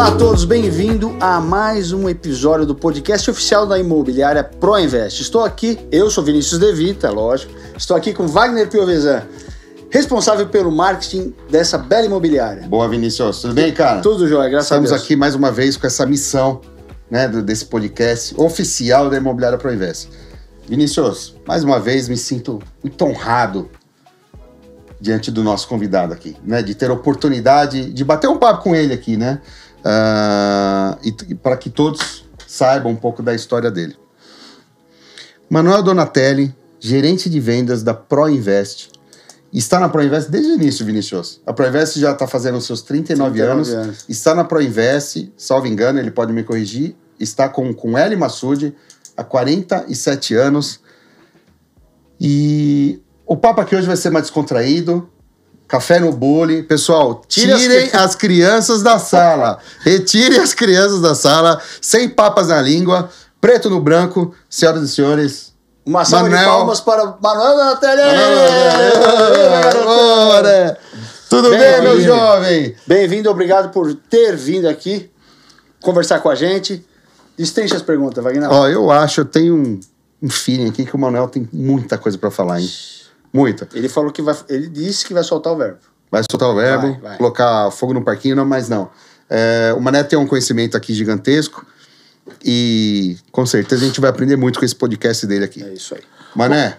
Olá a todos, bem-vindo a mais um episódio do podcast oficial da imobiliária Proinvest. Estou aqui, eu sou Vinícius De Vita, lógico, estou aqui com Wagner Piovesan, responsável pelo marketing dessa bela imobiliária. Boa, Vinícius, tudo bem, cara? Tudo jóia, graças a Deus. Estamos aqui mais uma vez com essa missão, né, desse podcast oficial da imobiliária Proinvest. Vinícius, mais uma vez me sinto muito honrado diante do nosso convidado aqui, né, de ter a oportunidade de bater um papo com ele aqui, né, e para que todos saibam um pouco da história dele. Manuel Donatelli, gerente de vendas da Proinvest, está na Proinvest desde o início, Vinícius. A Proinvest já está fazendo os seus 39 anos, está na Proinvest, salvo engano, ele pode me corrigir, está com Hélio Massoud há 47 anos, e o papo aqui hoje vai ser mais descontraído, café no bule. Pessoal, tirem as crianças da sala. Retirem as crianças da sala, sem papas na língua, preto no branco. Senhoras e senhores, uma salva de palmas para Manuel Donatelli! Tudo bem, meu jovem? Bem-vindo, obrigado por ter vindo aqui conversar com a gente. Destrincha as perguntas, Wagner. Eu tenho um feeling aqui que o Manuel tem muita coisa para falar, hein? Muita. Ele disse que vai soltar o verbo. Vai soltar o verbo, vai. Colocar fogo no parquinho, não, mas não. O Mané tem um conhecimento aqui gigantesco e com certeza a gente vai aprender muito com esse podcast dele aqui. É isso aí. Mané,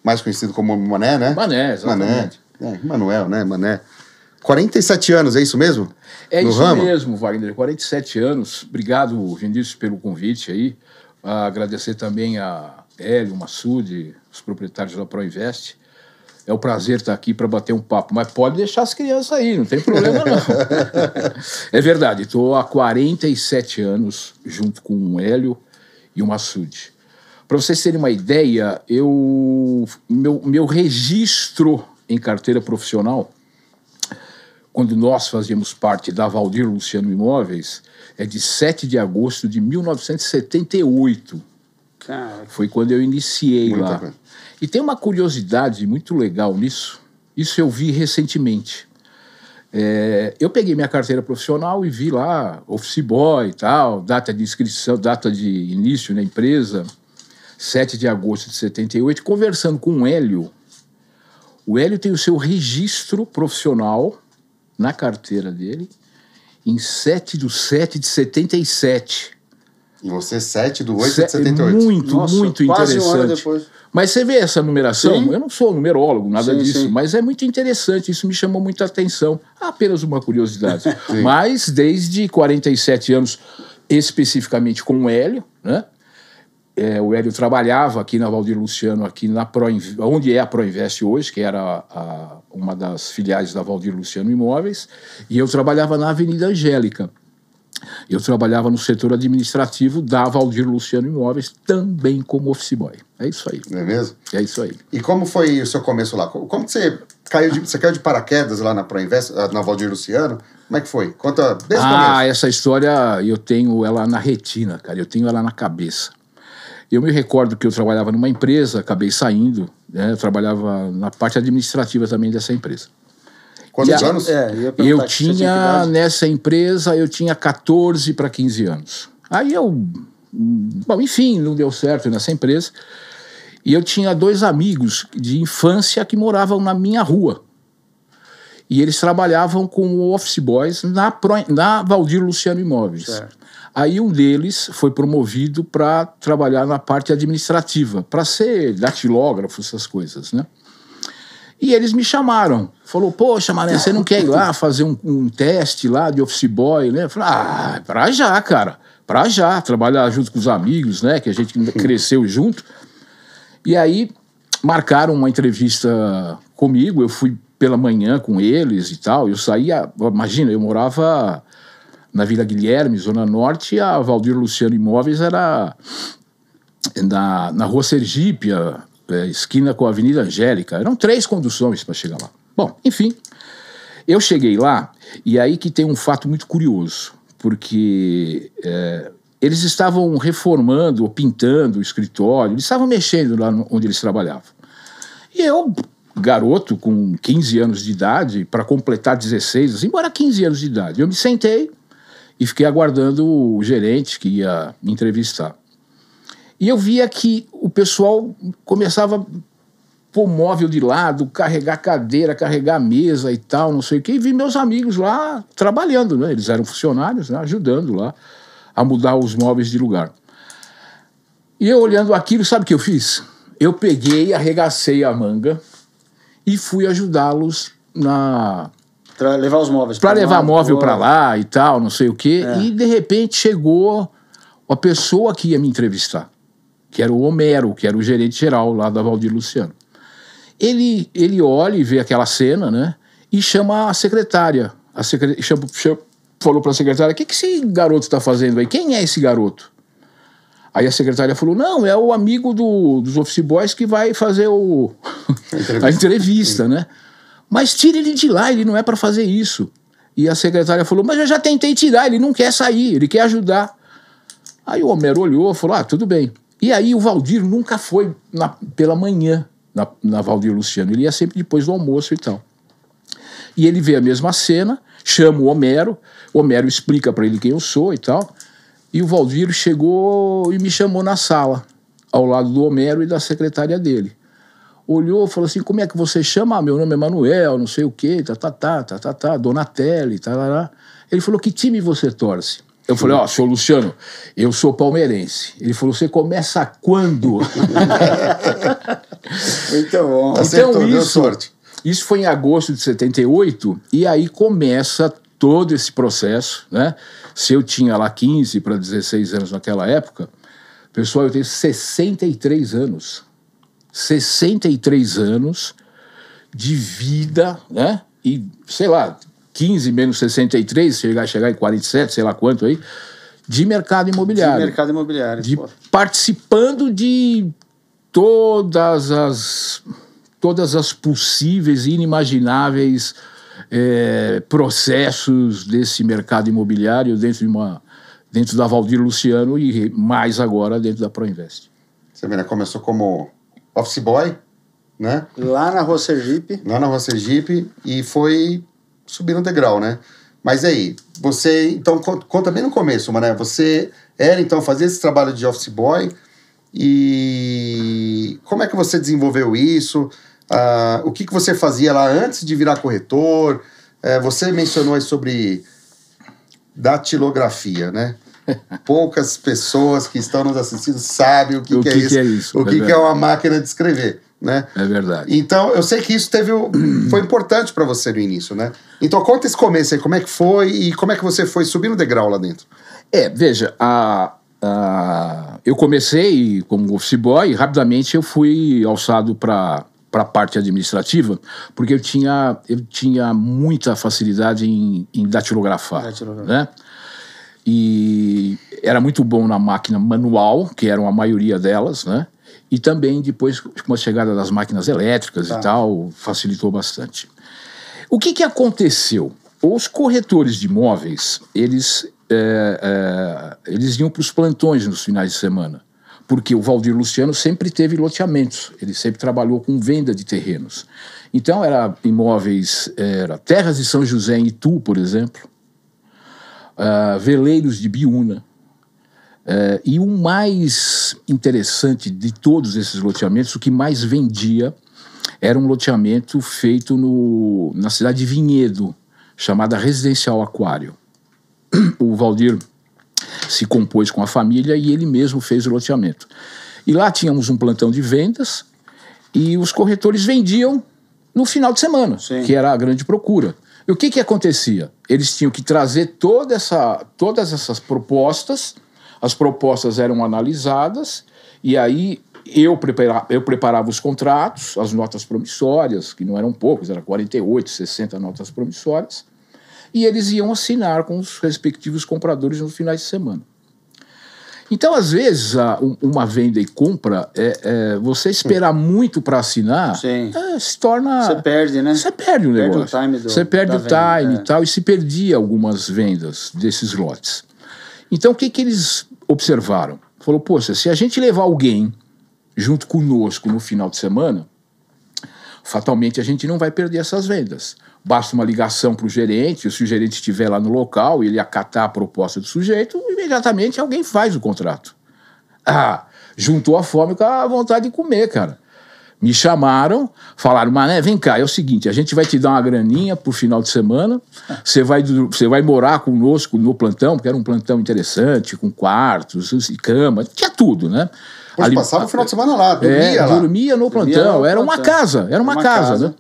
mais conhecido como Mané, né? Mané, exatamente. Manuel, né? Mané. 47 anos, é isso mesmo? É isso mesmo, Wagner. 47 anos. Obrigado, Vinícius, pelo convite aí. Agradecer também a Hélio Massoud, os proprietários da Proinvest. É um prazer estar aqui para bater um papo, mas pode deixar as crianças aí, não tem problema não. É verdade, estou há 47 anos junto com o Hélio e o Massoud. Para vocês terem uma ideia, meu registro em carteira profissional, quando nós fazíamos parte da Valdir Luciano Imóveis, é de 7 de agosto de 1978. Cara, foi quando eu iniciei lá. Coisa. E tem uma curiosidade muito legal nisso. Isso eu vi recentemente. Eu peguei minha carteira profissional e vi lá office boy e tal, data de inscrição, data de início na empresa, 7 de agosto de 78, conversando com o Hélio. O Hélio tem o seu registro profissional na carteira dele em 7 de 7 de 77. E você 7 de 8 de 78. Muito quase interessante. Um ano depois. Mas você vê essa numeração? Sim. Eu não sou numerólogo, nada disso, sim. Mas é muito interessante, isso me chamou muita atenção. Apenas uma curiosidade. Mas desde 47 anos, especificamente com o Hélio, né? O Hélio trabalhava aqui na Valdir Luciano, aqui na onde é a Proinvest hoje, que era uma das filiais da Valdir Luciano Imóveis, e eu trabalhava na Avenida Angélica. Eu trabalhava no setor administrativo da Valdir Luciano Imóveis, também como office boy. É isso aí. Não é mesmo? É isso aí. E como foi o seu começo lá? Como que você caiu de paraquedas lá na Proinvest, na Valdir Luciano? Como é que foi? Conta desde o começo. Essa história eu tenho ela na retina, cara. Eu tenho ela na cabeça. Eu me recordo que eu trabalhava numa empresa, acabei saindo, né? Eu trabalhava na parte administrativa também dessa empresa. Quantos anos? Eu tinha, nessa empresa, eu tinha 14 para 15 anos. Aí enfim, não deu certo nessa empresa. E eu tinha 2 amigos de infância que moravam na minha rua. E eles trabalhavam como office boys na Valdir Luciano Imóveis. Certo. Aí um deles foi promovido para trabalhar na parte administrativa, para ser datilógrafo, essas coisas, né? E eles me chamaram. Falou, poxa, Mané, você não quer ir lá fazer um teste lá de office boy, né? Eu falei, pra já, cara. Pra já. Trabalhar junto com os amigos, né? Que a gente cresceu junto. E aí, marcaram uma entrevista comigo. Eu fui pela manhã com eles e tal. Eu saía, imagina, eu morava na Vila Guilherme, Zona Norte, e a Valdir Luciano Imóveis era na Rua Sergípia, esquina com a Avenida Angélica. Eram 3 conduções para chegar lá. Bom, enfim, eu cheguei lá e aí que tem um fato muito curioso, porque eles estavam reformando ou pintando o escritório, eles estavam mexendo lá onde eles trabalhavam. E eu, garoto com 15 anos de idade, para completar 16, assim, embora 15 anos de idade. Eu me sentei e fiquei aguardando o gerente que ia me entrevistar. E eu via que o pessoal começava a pôr móvel de lado, carregar cadeira, carregar mesa e tal, não sei o quê. E vi meus amigos lá trabalhando, né? Eles eram funcionários, né? Ajudando lá a mudar os móveis de lugar. E eu olhando aquilo, sabe o que eu fiz? Eu peguei, arregacei a manga e fui ajudá-los Pra levar os móveis. Para levar móvel para lá e tal, não sei o quê. É. E, de repente, chegou a pessoa que ia me entrevistar, que era o Homero, que era o gerente geral lá da Valdir Luciano. Ele olha e vê aquela cena, né? E chama a secretária. Falou para a secretária, o que esse garoto está fazendo aí? Quem é esse garoto? Aí a secretária falou, não, é o amigo dos office boys que vai fazer a entrevista, né? Mas tira ele de lá, ele não é para fazer isso. E a secretária falou, mas eu já tentei tirar, ele não quer sair, ele quer ajudar. Aí o Homero olhou e falou, tudo bem. E aí o Valdir nunca foi pela manhã na Valdir Luciano, ele ia sempre depois do almoço e tal. E ele vê a mesma cena, chama o Homero explica para ele quem eu sou e tal, e o Valdir chegou e me chamou na sala, ao lado do Homero e da secretária dele. Olhou, falou assim, como é que você chama? Meu nome é Manuel, não sei o quê, Donatelli, Ele falou, que time você torce? Eu falei, senhor Luciano, eu sou palmeirense. Ele falou, você começa quando? Muito bom. Acertou, deu sorte. Isso foi em agosto de 78, e aí começa todo esse processo, né? Se eu tinha lá 15 para 16 anos naquela época, pessoal, eu tenho 63 anos. 63 anos de vida, né? E, sei lá, 15 menos 63, chegar em 47, sei lá quanto aí, de mercado imobiliário. De mercado imobiliário. Participando de todas as possíveis e inimagináveis processos desse mercado imobiliário dentro da Valdir Luciano e mais agora dentro da Proinvest. Você vê, né? Começou como office boy, né? Lá na Rua Sergipe. E foi subindo o degrau, né? Mas aí, você, então, conta bem no começo, Mané. Você fazia esse trabalho de office boy e como é que você desenvolveu isso? O que você fazia lá antes de virar corretor? Você mencionou aí sobre datilografia, né? Poucas pessoas que estão nos assistindo sabem o que é isso. O que é uma máquina de escrever, né? É verdade. Então, eu sei que isso foi importante para você no início, né? Então, conta esse começo aí, como é que foi e como é que você foi subindo o degrau lá dentro. Veja, eu comecei como office boy e rapidamente eu fui alçado para a parte administrativa, porque eu tinha muita facilidade em datilografar, né? E era muito bom na máquina manual, que eram a maioria delas, né? E também depois, com a chegada das máquinas elétricas e tal, facilitou bastante. O que aconteceu? Os corretores de imóveis, eles iam para os plantões nos finais de semana, porque o Valdir Luciano sempre teve loteamentos, ele sempre trabalhou com venda de terrenos. Então, era imóveis, terras de São José em Itu, por exemplo, veleiros de Biúna. E o mais interessante de todos esses loteamentos, o que mais vendia, era um loteamento feito na cidade de Vinhedo, chamada Residencial Aquário. O Valdir se compôs com a família e ele mesmo fez o loteamento. E lá tínhamos um plantão de vendas e os corretores vendiam no final de semana, que era a grande procura. E o que acontecia? Eles tinham que trazer todas essas propostas, as propostas eram analisadas, e aí eu preparava os contratos, as notas promissórias, que não eram poucas, eram 48, 60 notas promissórias, e eles iam assinar com os respectivos compradores nos finais de semana. Então, às vezes, uma venda e compra, você esperar muito para assinar, se torna... Você perde, né? Você perde o negócio. Você perde o time e tal, e se perdia algumas vendas desses lotes. Então, o que eles observaram? Falou, poxa, se a gente levar alguém junto conosco no final de semana, fatalmente a gente não vai perder essas vendas. Basta uma ligação para o gerente, se o gerente estiver lá no local e ele acatar a proposta do sujeito, imediatamente alguém faz o contrato. Juntou a fome com a vontade de comer, cara. Me chamaram, falaram, Mané, vem cá, é o seguinte, a gente vai te dar uma graninha pro final de semana, você vai morar conosco no plantão, porque era um plantão interessante, com quartos e cama, tinha tudo, né? Poxa, passava o final de semana lá, dormia lá. Dormia no plantão, era uma casa, né?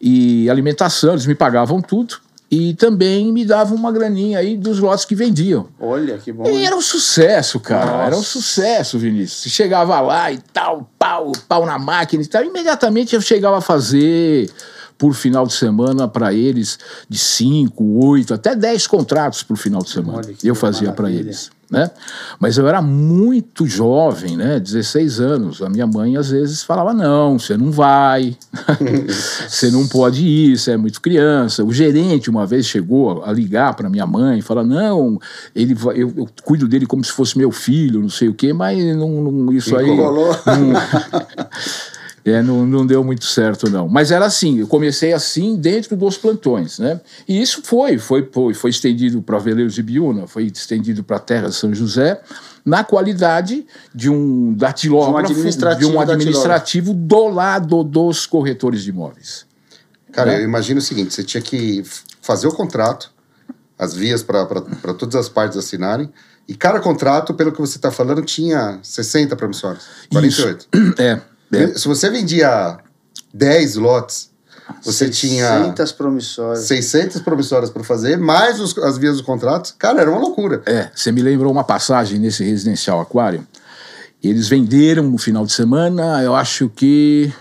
E alimentação, eles me pagavam tudo. E também me davam uma graninha aí dos lotes que vendiam. Olha, que bom. E era um sucesso, cara. Nossa. Era um sucesso, Vinícius. Você chegava lá e tal, pau na máquina e tal. Imediatamente eu chegava a fazer, por final de semana, para eles, de 5, 8, até 10 contratos por final de semana. Olha, que eu fazia para maravilha. eles, né? Mas eu era muito jovem, né? 16 anos. A minha mãe, às vezes, falava, não, você não vai. Você não pode ir, você é muito criança. O gerente, uma vez, chegou a ligar para minha mãe e falar, não, eu cuido dele como se fosse meu filho, não sei o quê, mas isso aí... Não deu muito certo, não. Mas era assim, eu comecei assim dentro dos plantões, né? E isso foi estendido para Veleiros de Biúna, foi estendido para a Terra de São José, na qualidade de um datilógrafo, de um administrativo do lado dos corretores de imóveis. Cara, né? Eu imagino o seguinte, você tinha que fazer o contrato, as vias para todas as partes assinarem, e cada contrato, pelo que você está falando, tinha 60 promissórias, 48. Isso. Se você vendia 10 lotes, você tinha 600 promissórias para fazer, mais as vias dos contratos. Cara, era uma loucura. Você me lembrou uma passagem nesse residencial Aquário. Eles venderam no final de semana, eu acho que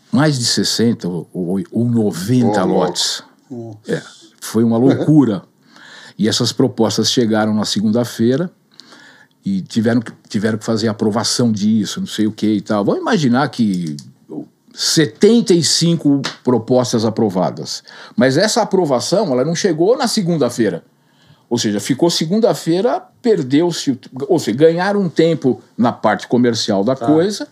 mais de 60 ou 90 lotes. Foi uma loucura. E essas propostas chegaram na segunda-feira e tiveram que fazer aprovação disso, não sei o que e tal. Vamos imaginar que 75 propostas aprovadas. Mas essa aprovação, ela não chegou na segunda-feira. Ou seja, ficou segunda-feira, perdeu-se, ou seja, ganharam um tempo na parte comercial da coisa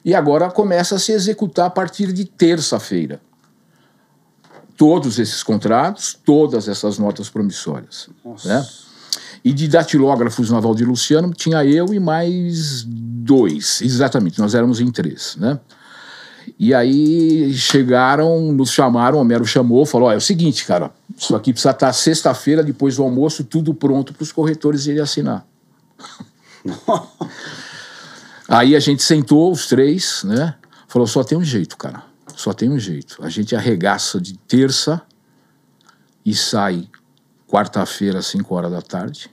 e agora começa a se executar a partir de terça-feira. Todos esses contratos, todas essas notas promissórias. Né? E de datilógrafos na Valdir Luciano, tinha eu e mais 2. Exatamente, nós éramos em 3, né? E aí chegaram, nos chamaram, o Homero chamou, falou, é o seguinte, cara, isso aqui precisa estar sexta-feira, depois do almoço, tudo pronto para os corretores irem assinar. Aí a gente sentou, os 3, né? Falou, só tem um jeito, cara, só tem um jeito. A gente arregaça de terça e sai quarta-feira, às 5 horas da tarde.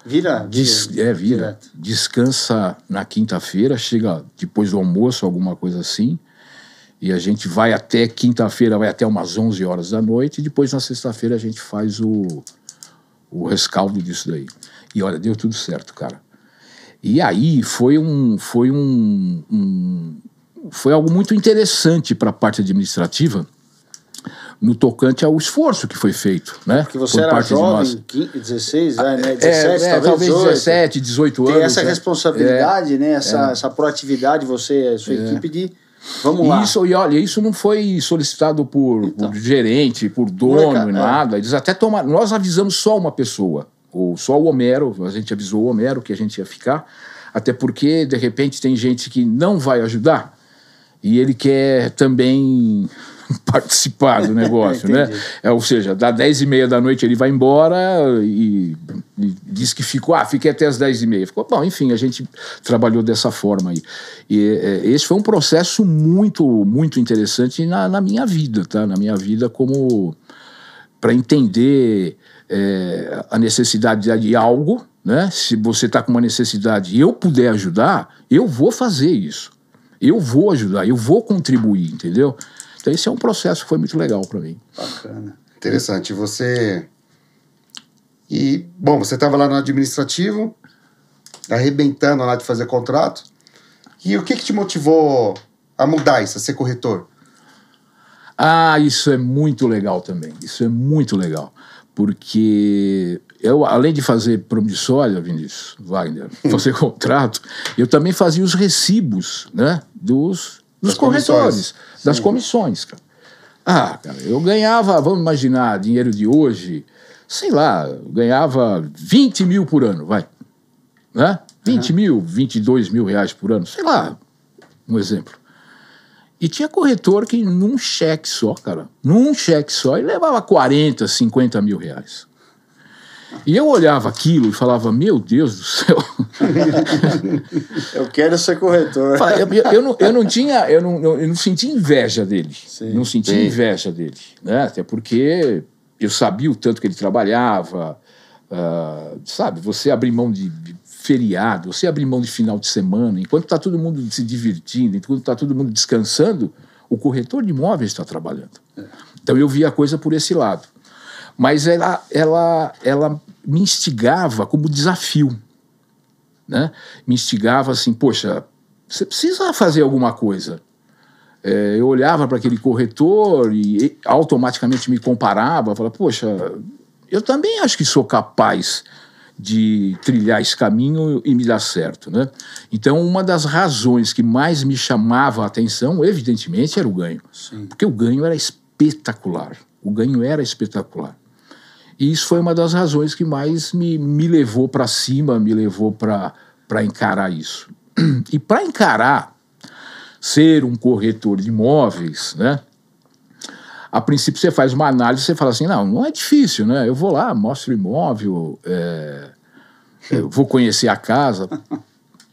Vira. Descansa na quinta-feira, chega depois do almoço, alguma coisa assim, e a gente vai até quinta-feira, vai até umas 11 horas da noite, e depois na sexta-feira a gente faz o rescaldo disso daí. E olha, deu tudo certo, cara. E aí foi algo muito interessante para a parte administrativa, no tocante ao esforço que foi feito, né? Porque você era jovem, 16, né? 17, talvez 18. 17, 18 anos. Tem essa responsabilidade, né? Essa proatividade, você, a sua equipe de... Vamos lá. Isso, e olha, isso não foi solicitado por gerente, por dono, nada. Eles até tomaram... Nós avisamos só uma pessoa, só o Homero, a gente avisou o Homero que a gente ia ficar, até porque, de repente, tem gente que não vai ajudar e ele quer também... participar do negócio, né? Ou seja, dá 10h30 da noite ele vai embora e diz que fiquei até as 10h30. Ficou bom, enfim, a gente trabalhou dessa forma aí. E esse foi um processo muito, muito interessante na minha vida, tá? Na minha vida como para entender a necessidade de algo, né? Se você está com uma necessidade e eu puder ajudar, eu vou fazer isso. Eu vou ajudar, eu vou contribuir, entendeu? Então esse é um processo que foi muito legal para mim. Bacana. Interessante. Você estava lá no administrativo, arrebentando lá de fazer contrato. E o que te motivou a mudar isso, a ser corretor? Isso é muito legal também. Isso é muito legal. Porque eu, além de fazer promissória, Vinícius, Wagner, fazer contrato, eu também fazia os recibos, né, Dos corretores, das comissões, cara. Ah, cara, eu ganhava, vamos imaginar, dinheiro de hoje, sei lá, eu ganhava 20 mil por ano, vai. Né? 20 mil, 22 mil reais por ano, sei lá, um exemplo. E tinha corretor que num cheque só, cara, ele levava 40, 50 mil reais. E eu olhava aquilo e falava, meu Deus do céu. Eu quero ser corretor. Eu não sentia inveja dele. Sim. Não sentia inveja dele. Né? Até porque eu sabia o tanto que ele trabalhava. Sabe, você abrir mão de feriado, você abrir mão de final de semana, enquanto está todo mundo se divertindo, enquanto está todo mundo descansando, o corretor de imóveis está trabalhando. Então eu via a coisa por esse lado. Mas ela me instigava como desafio, né? Me instigava assim, poxa, você precisa fazer alguma coisa. Eu olhava para aquele corretor e automaticamente me comparava, falava, poxa, eu também acho que sou capaz de trilhar esse caminho e me dar certo, né? Então, uma das razões que mais me chamava a atenção, evidentemente, era o ganho. Sim. Porque o ganho era espetacular. O ganho era espetacular. E isso foi uma das razões que mais me levou para cima, me levou para encarar isso. E para encarar ser um corretor de imóveis, né? A princípio você faz uma análise, você fala assim, não é difícil, né? Eu vou lá, mostro o imóvel, eu vou conhecer a casa.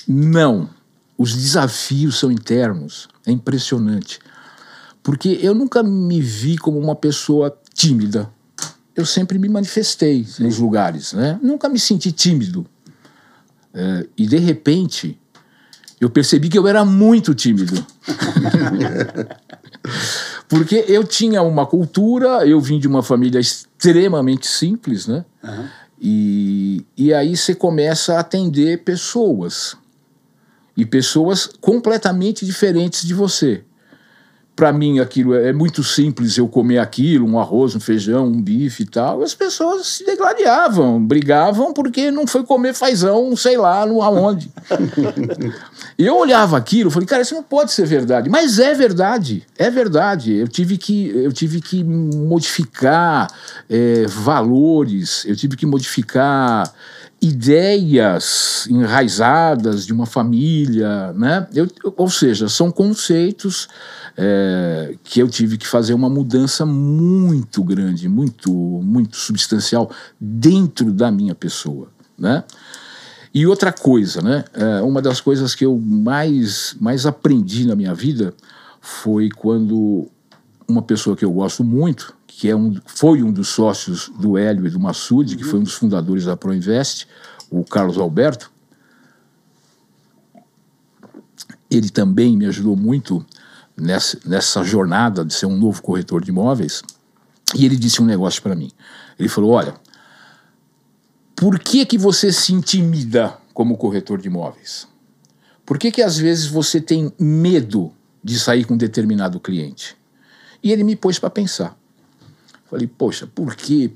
Não, os desafios são internos, é impressionante. Porque eu nunca me vi como uma pessoa tímida. Eu sempre me manifestei nos lugares, né? Nunca me senti tímido. E de repente, eu percebi que eu era muito tímido. Porque eu tinha uma cultura, eu vim de uma família extremamente simples, né? Uhum. E aí você começa a atender pessoas. E pessoas completamente diferentes de você. Para mim, aquilo é muito simples, eu comer aquilo, um arroz, um feijão, um bife e tal. As pessoas se degladiavam, brigavam porque não foi comer fazão, sei lá, aonde. E eu olhava aquilo e falei, cara, isso não pode ser verdade. Mas é verdade, é verdade. Eu tive que modificar valores, eu tive que modificar ideias enraizadas de uma família, né? Ou seja, são conceitos que eu tive que fazer uma mudança muito grande, muito substancial dentro da minha pessoa, né? E outra coisa, né? Uma das coisas que eu mais aprendi na minha vida foi quando uma pessoa que eu gosto muito, que foi um dos sócios do Hélio e do Massoud, que foi um dos fundadores da Proinvest, o Carlos Alberto, ele também me ajudou muito nessa jornada de ser um novo corretor de imóveis, e ele disse um negócio para mim. Ele falou, olha, por que você se intimida como corretor de imóveis? Por que às vezes você tem medo de sair com um determinado cliente? E ele me pôs para pensar. Falei, poxa, por quê?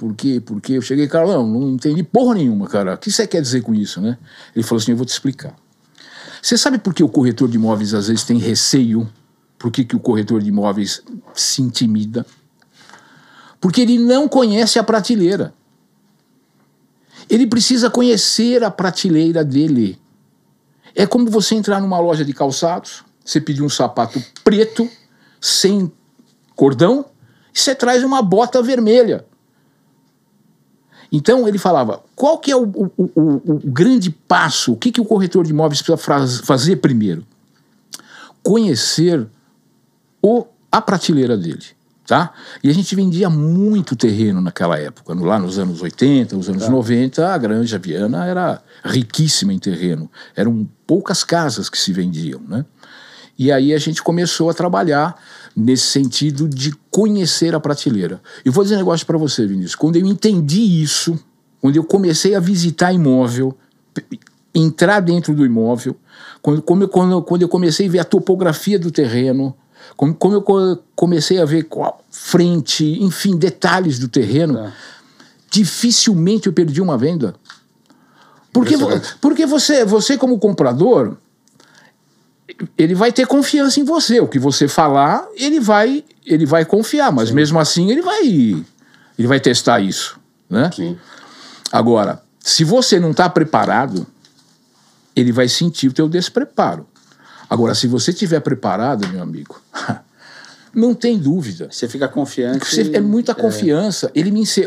Eu cheguei, cara, não entendi porra nenhuma, cara. O que você quer dizer com isso, né? Ele falou assim, eu vou te explicar. Você sabe por que o corretor de imóveis às vezes tem receio? Por que o corretor de imóveis se intimida? Porque ele não conhece a prateleira. Ele precisa conhecer a prateleira dele. É como você entrar numa loja de calçados, você pedir um sapato preto, sem cordão, e você traz uma bota vermelha. Então ele falava, qual que é o grande passo? O que o corretor de imóveis precisa fazer primeiro? Conhecer a prateleira dele. Tá? E a gente vendia muito terreno naquela época, lá nos anos 80, nos anos 90, a Granja Viana era riquíssima em terreno. Eram poucas casas que se vendiam, né? E aí a gente começou a trabalhar nesse sentido de conhecer a prateleira. Eu vou dizer um negócio para você, Vinícius. Quando eu entendi isso, quando eu comecei a visitar imóvel, entrar dentro do imóvel, quando eu comecei a ver a topografia do terreno, como eu comecei a ver frente, enfim, detalhes do terreno, dificilmente eu perdi uma venda. Porque você como comprador, ele vai ter confiança em você. O que você falar, ele vai confiar, mas mesmo assim ele vai testar isso, né? Sim. Agora, se você não está preparado, ele vai sentir o teu despreparo. Agora, se você estiver preparado, meu amigo, não tem dúvida. Você fica confiante. É muita confiança.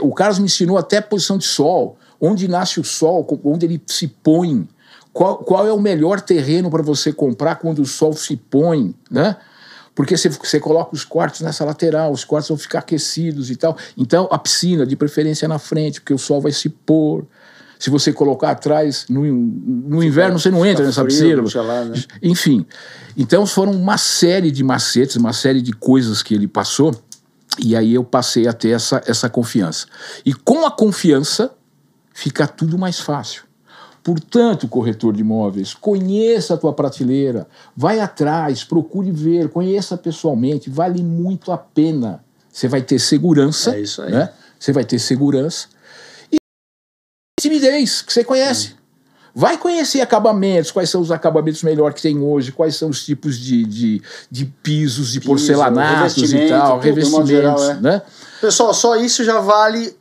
O Carlos me ensinou até a posição de sol, onde nasce o sol, onde ele se põe. Qual é o melhor terreno para você comprar quando o sol se põe, né? Porque você coloca os quartos nessa lateral, os quartos vão ficar aquecidos e tal. Então, a piscina, de preferência na frente, porque o sol vai se pôr. Se você colocar atrás, no inverno você não entra nessa piscina. Lá, né? Enfim. Então, foram uma série de macetes, uma série de coisas que ele passou, e aí eu passei a ter essa confiança. E com a confiança, fica tudo mais fácil. Portanto, corretor de imóveis, conheça a tua prateleira, vai atrás, procure ver, conheça pessoalmente, vale muito a pena. Você vai ter segurança, é isso aí. Né? Você vai ter segurança e timidez, que você conhece. Vai conhecer acabamentos, quais são os acabamentos melhores que tem hoje, quais são os tipos de pisos, de porcelanatos e tal, revestimentos, geral, né? Pessoal, só isso já vale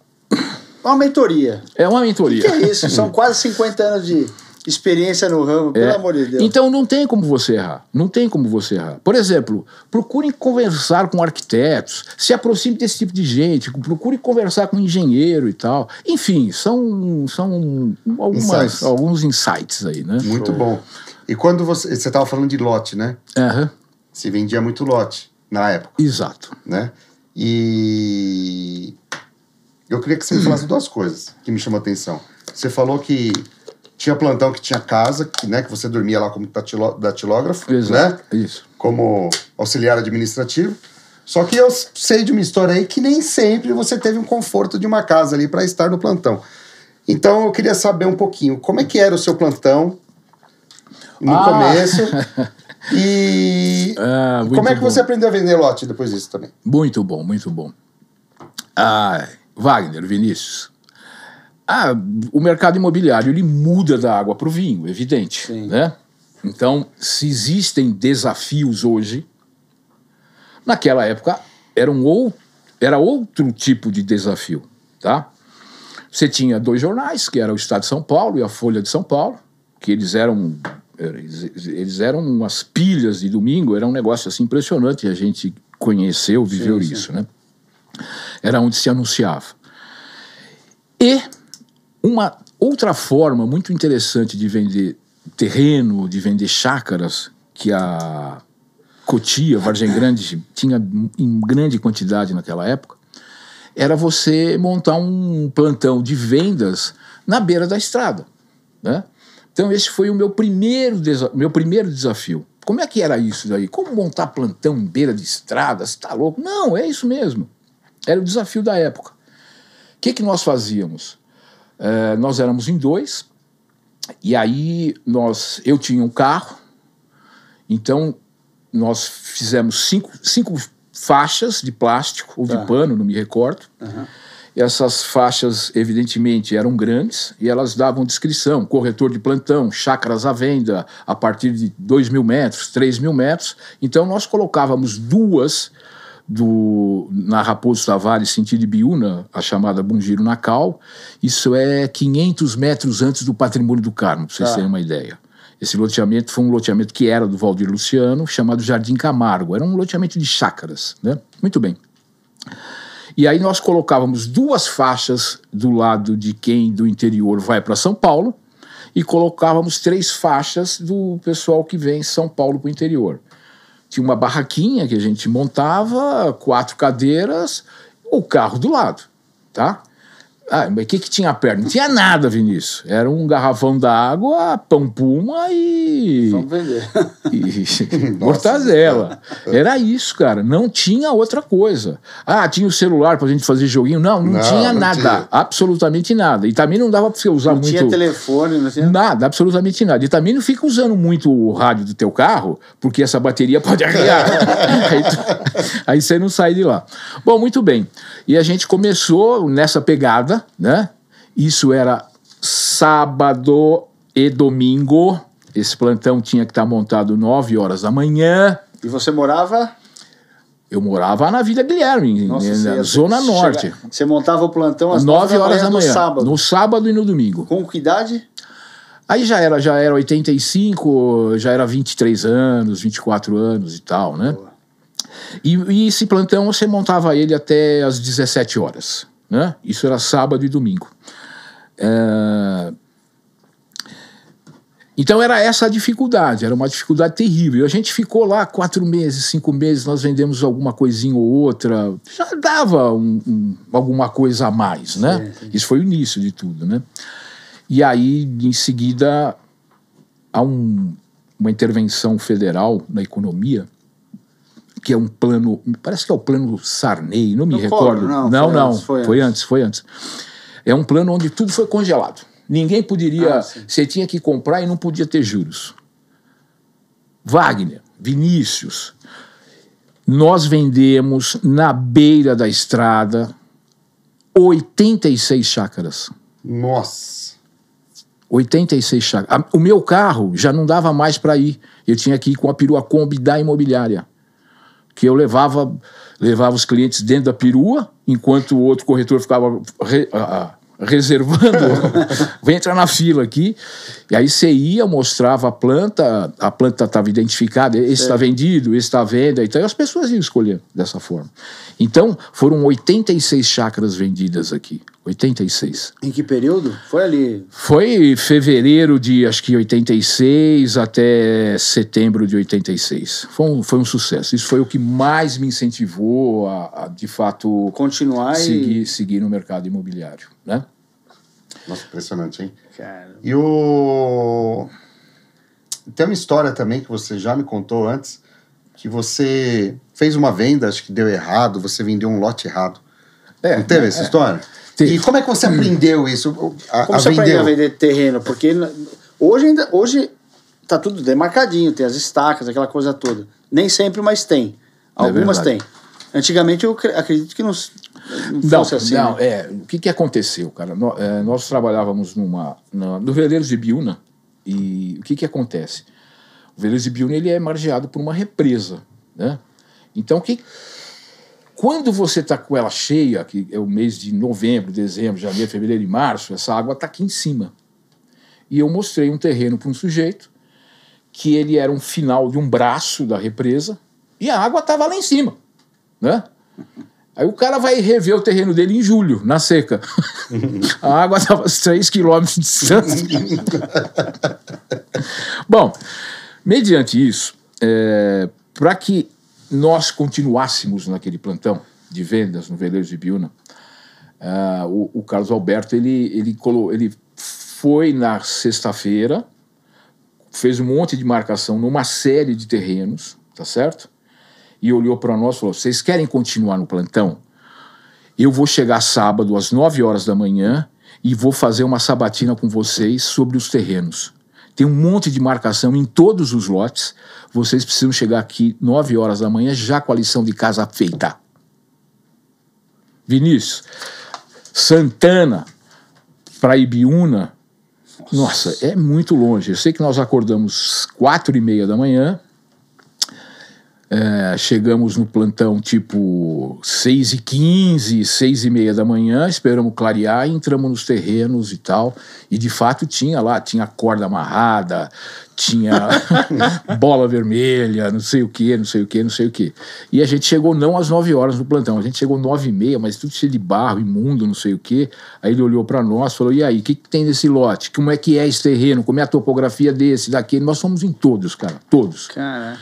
uma mentoria. É uma mentoria. O que é isso? São quase 50 anos de experiência no ramo, pelo amor de Deus. Então não tem como você errar. Não tem como você errar. Por exemplo, procure conversar com arquitetos, se aproxime desse tipo de gente, procure conversar com engenheiro e tal. Enfim, são alguns insights aí, né? Muito bom. E quando você estava falando de lote, né? Uhum. Se vendia muito lote na época. Exato. Né? E eu queria que você me falasse duas coisas que me chamam a atenção. Você falou que tinha plantão que tinha casa, né, que você dormia lá como datilógrafo, Exato. né? Isso. Como auxiliar administrativo. Só que eu sei de uma história aí que nem sempre você teve um conforto de uma casa ali para estar no plantão. Então eu queria saber um pouquinho como é que era o seu plantão no começo e como é que você aprendeu a vender lote depois disso também? Muito bom, muito bom. Wagner, Vinícius, o mercado imobiliário ele muda da água para o vinho, evidente. Né? Então, se existem desafios hoje, naquela época era outro tipo de desafio. Tá? Você tinha 2 jornais, que era o Estado de São Paulo e a Folha de São Paulo, que eles eram umas pilhas de domingo, era um negócio assim impressionante, a gente conheceu, viveu isso, né? Era onde se anunciava. E uma outra forma muito interessante de vender terreno, de vender chácaras, que a Cotia, Vargem Grande, tinha em grande quantidade naquela época, era você montar um plantão de vendas na beira da estrada, né? Então esse foi o meu primeiro desafio. Como é que era isso daí? Como montar plantão em beira de estrada? Você tá louco? Não, é isso mesmo. Era o desafio da época. O que nós fazíamos? Nós éramos em 2, e aí eu tinha um carro, então nós fizemos 5 faixas de plástico ou de pano, não me recordo. Essas faixas, evidentemente, eram grandes e elas davam descrição, corretor de plantão, chácaras à venda a partir de 2.000 metros, 3.000 metros. Então nós colocávamos 2 na Raposo Tavares, sentido Ibiúna, a chamada Bom Giro na Cal. Isso é 500 metros antes do Patrimônio do Carmo, para vocês terem uma ideia. Esse loteamento foi um loteamento que era do Valdir Luciano, chamado Jardim Camargo. Era um loteamento de chácaras, né? Muito bem. E aí nós colocávamos 2 faixas do lado de quem do interior vai para São Paulo e colocávamos 3 faixas do pessoal que vem de São Paulo para o interior. Tinha uma barraquinha que a gente montava, 4 cadeiras, o carro do lado, tá? Mas o que tinha perto? Não tinha nada, Vinícius. Era um garrafão d'água, pão puma e... Vamos vender. E mortadela. Era isso, cara. Não tinha outra coisa. Tinha o celular pra gente fazer joguinho. Não tinha nada. Tinha. Absolutamente nada. E também não dava pra você usar muito... Não tinha telefone, não tinha... Nada, absolutamente nada. E também não fica usando muito o rádio do teu carro, porque essa bateria pode arriar. aí você não sai de lá. Bom, muito bem. E a gente começou nessa pegada, né? Isso era sábado e domingo, Esse plantão tinha que estar montado 9 horas da manhã. E você morava? Eu morava na Vila Guilherme, na Zona Norte. Você montava o plantão às 9 horas da manhã. No sábado. No sábado e no domingo. Com que idade? Aí já era 85, já era 23 anos, 24 anos e tal, né? E esse plantão você montava ele até às 17 horas, né? Isso era sábado e domingo. Então era essa a dificuldade, era uma dificuldade terrível. A gente ficou lá 4 meses, 5 meses, nós vendemos alguma coisinha ou outra, já dava alguma coisa a mais, né? Sim. Isso foi o início de tudo, né? E aí, em seguida, há uma intervenção federal na economia, que é um plano, parece que é o plano Sarney, não me recordo. Foi antes. É um plano onde tudo foi congelado. Ninguém poderia, você tinha que comprar e não podia ter juros. Wagner, Vinícius, nós vendemos na beira da estrada 86 chácaras. Nossa! 86 chácaras. O meu carro já não dava mais para ir. Eu tinha que ir com a perua Kombi da imobiliária. Que eu levava os clientes dentro da perua, enquanto o outro corretor ficava reservando. Vem entrar na fila aqui. E aí você ia, mostrava a planta estava identificada, esse está vendido, esse está à venda. Então as pessoas iam escolher dessa forma. Então foram 86 chácaras vendidas aqui. 86. Em que período? Foi ali? Foi fevereiro de, acho que 86 até setembro de 86. Foi um sucesso. Isso foi o que mais me incentivou a de fato, continuar seguir no mercado imobiliário, né? Nossa, impressionante, hein? Cara. E tem uma história também que você já me contou antes, que você fez uma venda, acho que deu errado, você vendeu um lote errado. Não teve essa história? E como é que você aprendeu isso? Como você aprendeu a vender terreno? Porque hoje tá tudo demarcadinho, tem as estacas, aquela coisa toda. Nem sempre, mas tem. Algumas tem. Antigamente eu acredito que não fosse assim. Não, o que aconteceu, cara? Nós trabalhávamos no Veleiros de Biúna, e o que acontece? O Veleiros de Biúna ele é margeado por uma represa, né? Então quando você está com ela cheia, que é o mês de novembro, dezembro, janeiro, fevereiro e março, essa água está aqui em cima. E eu mostrei um terreno para um sujeito que ele era um final de um braço da represa e a água estava lá em cima, né? Aí o cara vai rever o terreno dele em julho, na seca. A água estava a 3 quilômetros de distância. Bom, mediante isso, para que nós continuássemos naquele plantão de vendas no Veleiros de Biúna, o Carlos Alberto ele foi na sexta-feira, fez um monte de marcação numa série de terrenos, tá certo? E olhou para nós e falou: vocês querem continuar no plantão? Eu vou chegar sábado às 9 horas da manhã e vou fazer uma sabatina com vocês sobre os terrenos. Tem um monte de marcação em todos os lotes. Vocês precisam chegar aqui 9 horas da manhã já com a lição de casa feita. Vinícius, Santana para Ibiúna, nossa, é muito longe. Eu sei que nós acordamos 4h30 da manhã, chegamos no plantão tipo 6h15, 6h30 da manhã, esperamos clarear e entramos nos terrenos e tal, e de fato tinha corda amarrada, tinha bola vermelha, não sei o que. E a gente chegou não às 9 horas no plantão, a gente chegou 9h30, mas tudo cheio de barro, imundo, não sei o que. Aí ele olhou para nós e falou: e aí, o que tem nesse lote? Como é que é esse terreno? Como é a topografia desse, daquele? Nós fomos em todos, cara, todos. Cara.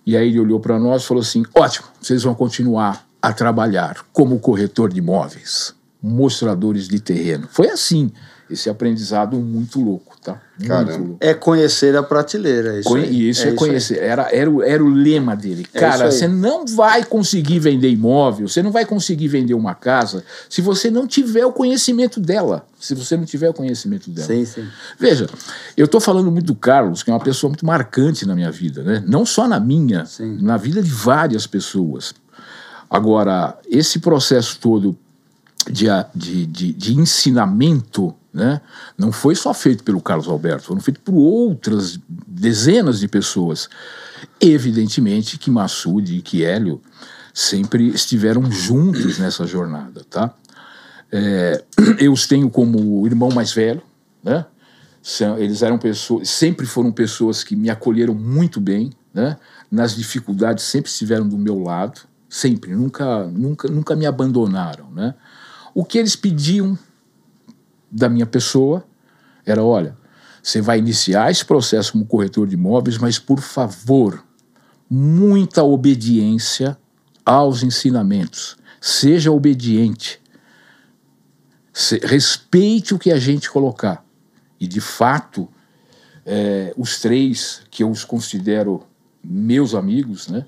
E aí ele olhou para nós e falou assim: ótimo, vocês vão continuar a trabalhar como corretor de imóveis, mostradores de terreno. Foi assim, esse aprendizado muito louco, tá? Muito louco. É conhecer a prateleira, isso é conhecer. Era o lema dele. Cara, você não vai conseguir vender imóvel, você não vai conseguir vender uma casa se você não tiver o conhecimento dela. Sim. Veja, eu estou falando muito do Carlos, que é uma pessoa muito marcante na minha vida, né? Não só na minha, na vida de várias pessoas. Agora, esse processo todo de ensinamento, né? Não foi só feito pelo Carlos Alberto, foram feitos por outras dezenas de pessoas. Evidentemente que Massoud e que Hélio sempre estiveram juntos nessa jornada, tá? Eu os tenho como irmão mais velho, né? Eles eram pessoas, sempre foram pessoas que me acolheram muito bem, né? Nas dificuldades sempre estiveram do meu lado, sempre, nunca me abandonaram, né? O que eles pediam da minha pessoa era, olha, você vai iniciar esse processo como corretor de imóveis, mas por favor, muita obediência aos ensinamentos, seja obediente, respeite o que a gente colocar. E de fato, os três que eu os considero meus amigos, né,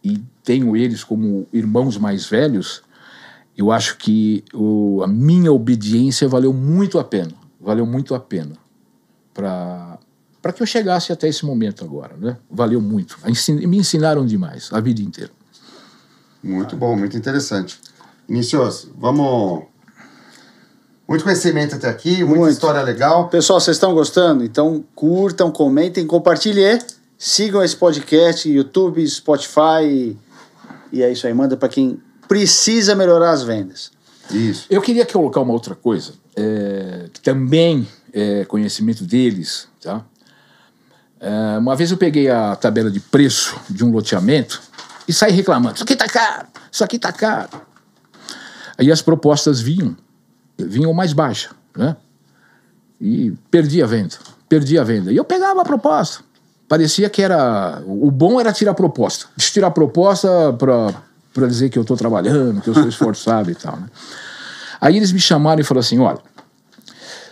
e tenho eles como irmãos mais velhos, eu acho que a minha obediência valeu muito a pena para que eu chegasse até esse momento agora, né? Valeu muito. Me ensinaram demais a vida inteira. Muito bom, muito interessante. Vinícius, vamos... Muito conhecimento até aqui, muita história legal. Pessoal, vocês estão gostando? Então curtam, comentem, compartilhem. Sigam esse podcast, YouTube, Spotify. E é isso aí, manda para quem precisa melhorar as vendas. Isso. Eu queria colocar uma outra coisa, que também é conhecimento deles, tá? Uma vez eu peguei a tabela de preço de um loteamento e saí reclamando, isso aqui tá caro, isso aqui tá caro. Aí as propostas vinham mais baixa, né? E perdi a venda. E eu pegava a proposta. Parecia que o bom era tirar a proposta. Tirar a proposta para dizer que eu estou trabalhando, que eu sou esforçado e tal, né? Aí eles me chamaram e falaram assim, olha,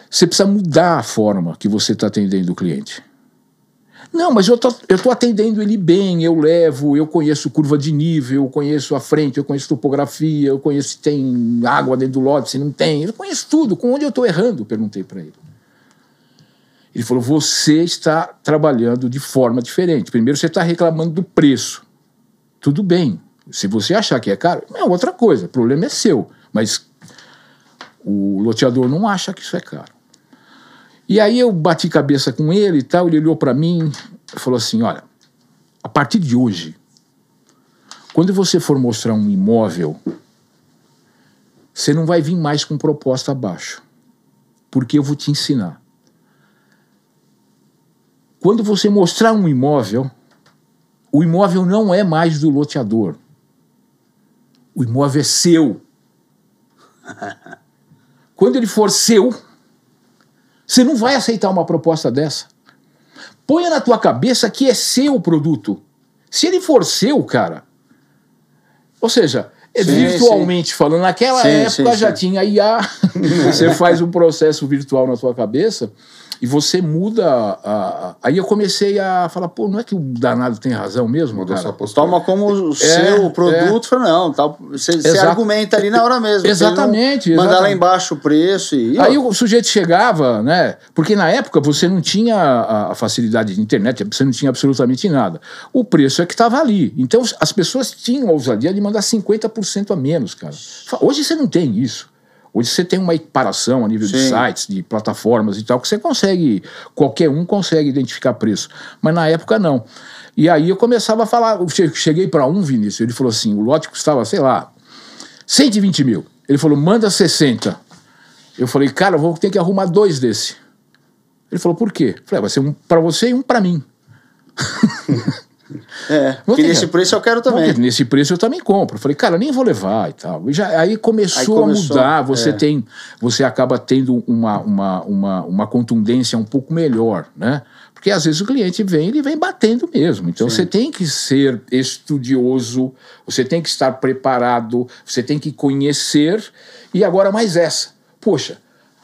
você precisa mudar a forma que você está atendendo o cliente. Não, mas eu tô atendendo ele bem, eu conheço curva de nível, eu conheço a frente, eu conheço topografia, eu conheço se tem água dentro do lote, se não tem, eu conheço tudo, com onde eu estou errando, perguntei para ele. Ele falou, você está trabalhando de forma diferente. Primeiro você está reclamando do preço. Tudo bem, se você achar que é caro, é outra coisa, o problema é seu, mas o loteador não acha que isso é caro. E aí eu bati cabeça com ele e tal, ele olhou para mim e falou assim, olha, a partir de hoje, quando você for mostrar um imóvel, você não vai vir mais com proposta abaixo, porque eu vou te ensinar. Quando você mostrar um imóvel, o imóvel não é mais do loteador, o imóvel é seu. Quando ele for seu, você não vai aceitar uma proposta dessa. Ponha na tua cabeça que é seu o produto. Se ele for seu, cara... Ou seja, virtualmente falando, naquela época já tinha IA. Você faz um processo virtual na tua cabeça e você muda... Aí eu comecei a falar, pô, não é que o danado tem razão mesmo, Mudou cara? sua postura. Toma como o seu produto, fala, não, tá, você argumenta ali na hora mesmo. Exatamente. Mandar lá embaixo o preço e... Aí o sujeito chegava, né? Porque na época você não tinha a facilidade de internet, você não tinha absolutamente nada. O preço é que estava ali. Então as pessoas tinham a ousadia de mandar 50% a menos, cara. Hoje você não tem isso. Hoje você tem uma equiparação a nível de sites, de plataformas e tal, que você consegue, qualquer um consegue identificar preço. Mas na época não. E aí eu começava a falar, eu cheguei para Vinícius, ele falou assim, o lote custava, sei lá, 120 mil. Ele falou, manda 60. Eu falei, cara, eu vou ter que arrumar 2 desse. Ele falou, por quê? Eu falei, vai ser um para você e um para mim. Porque nesse preço eu quero também. Nesse preço eu também compro. Eu falei, cara, nem vou levar e tal. Aí começou a mudar, você acaba tendo uma contundência um pouco melhor, né? Porque às vezes o cliente ele vem batendo mesmo. Então você tem que ser estudioso, você tem que estar preparado, você tem que conhecer. E agora mais essa. Poxa,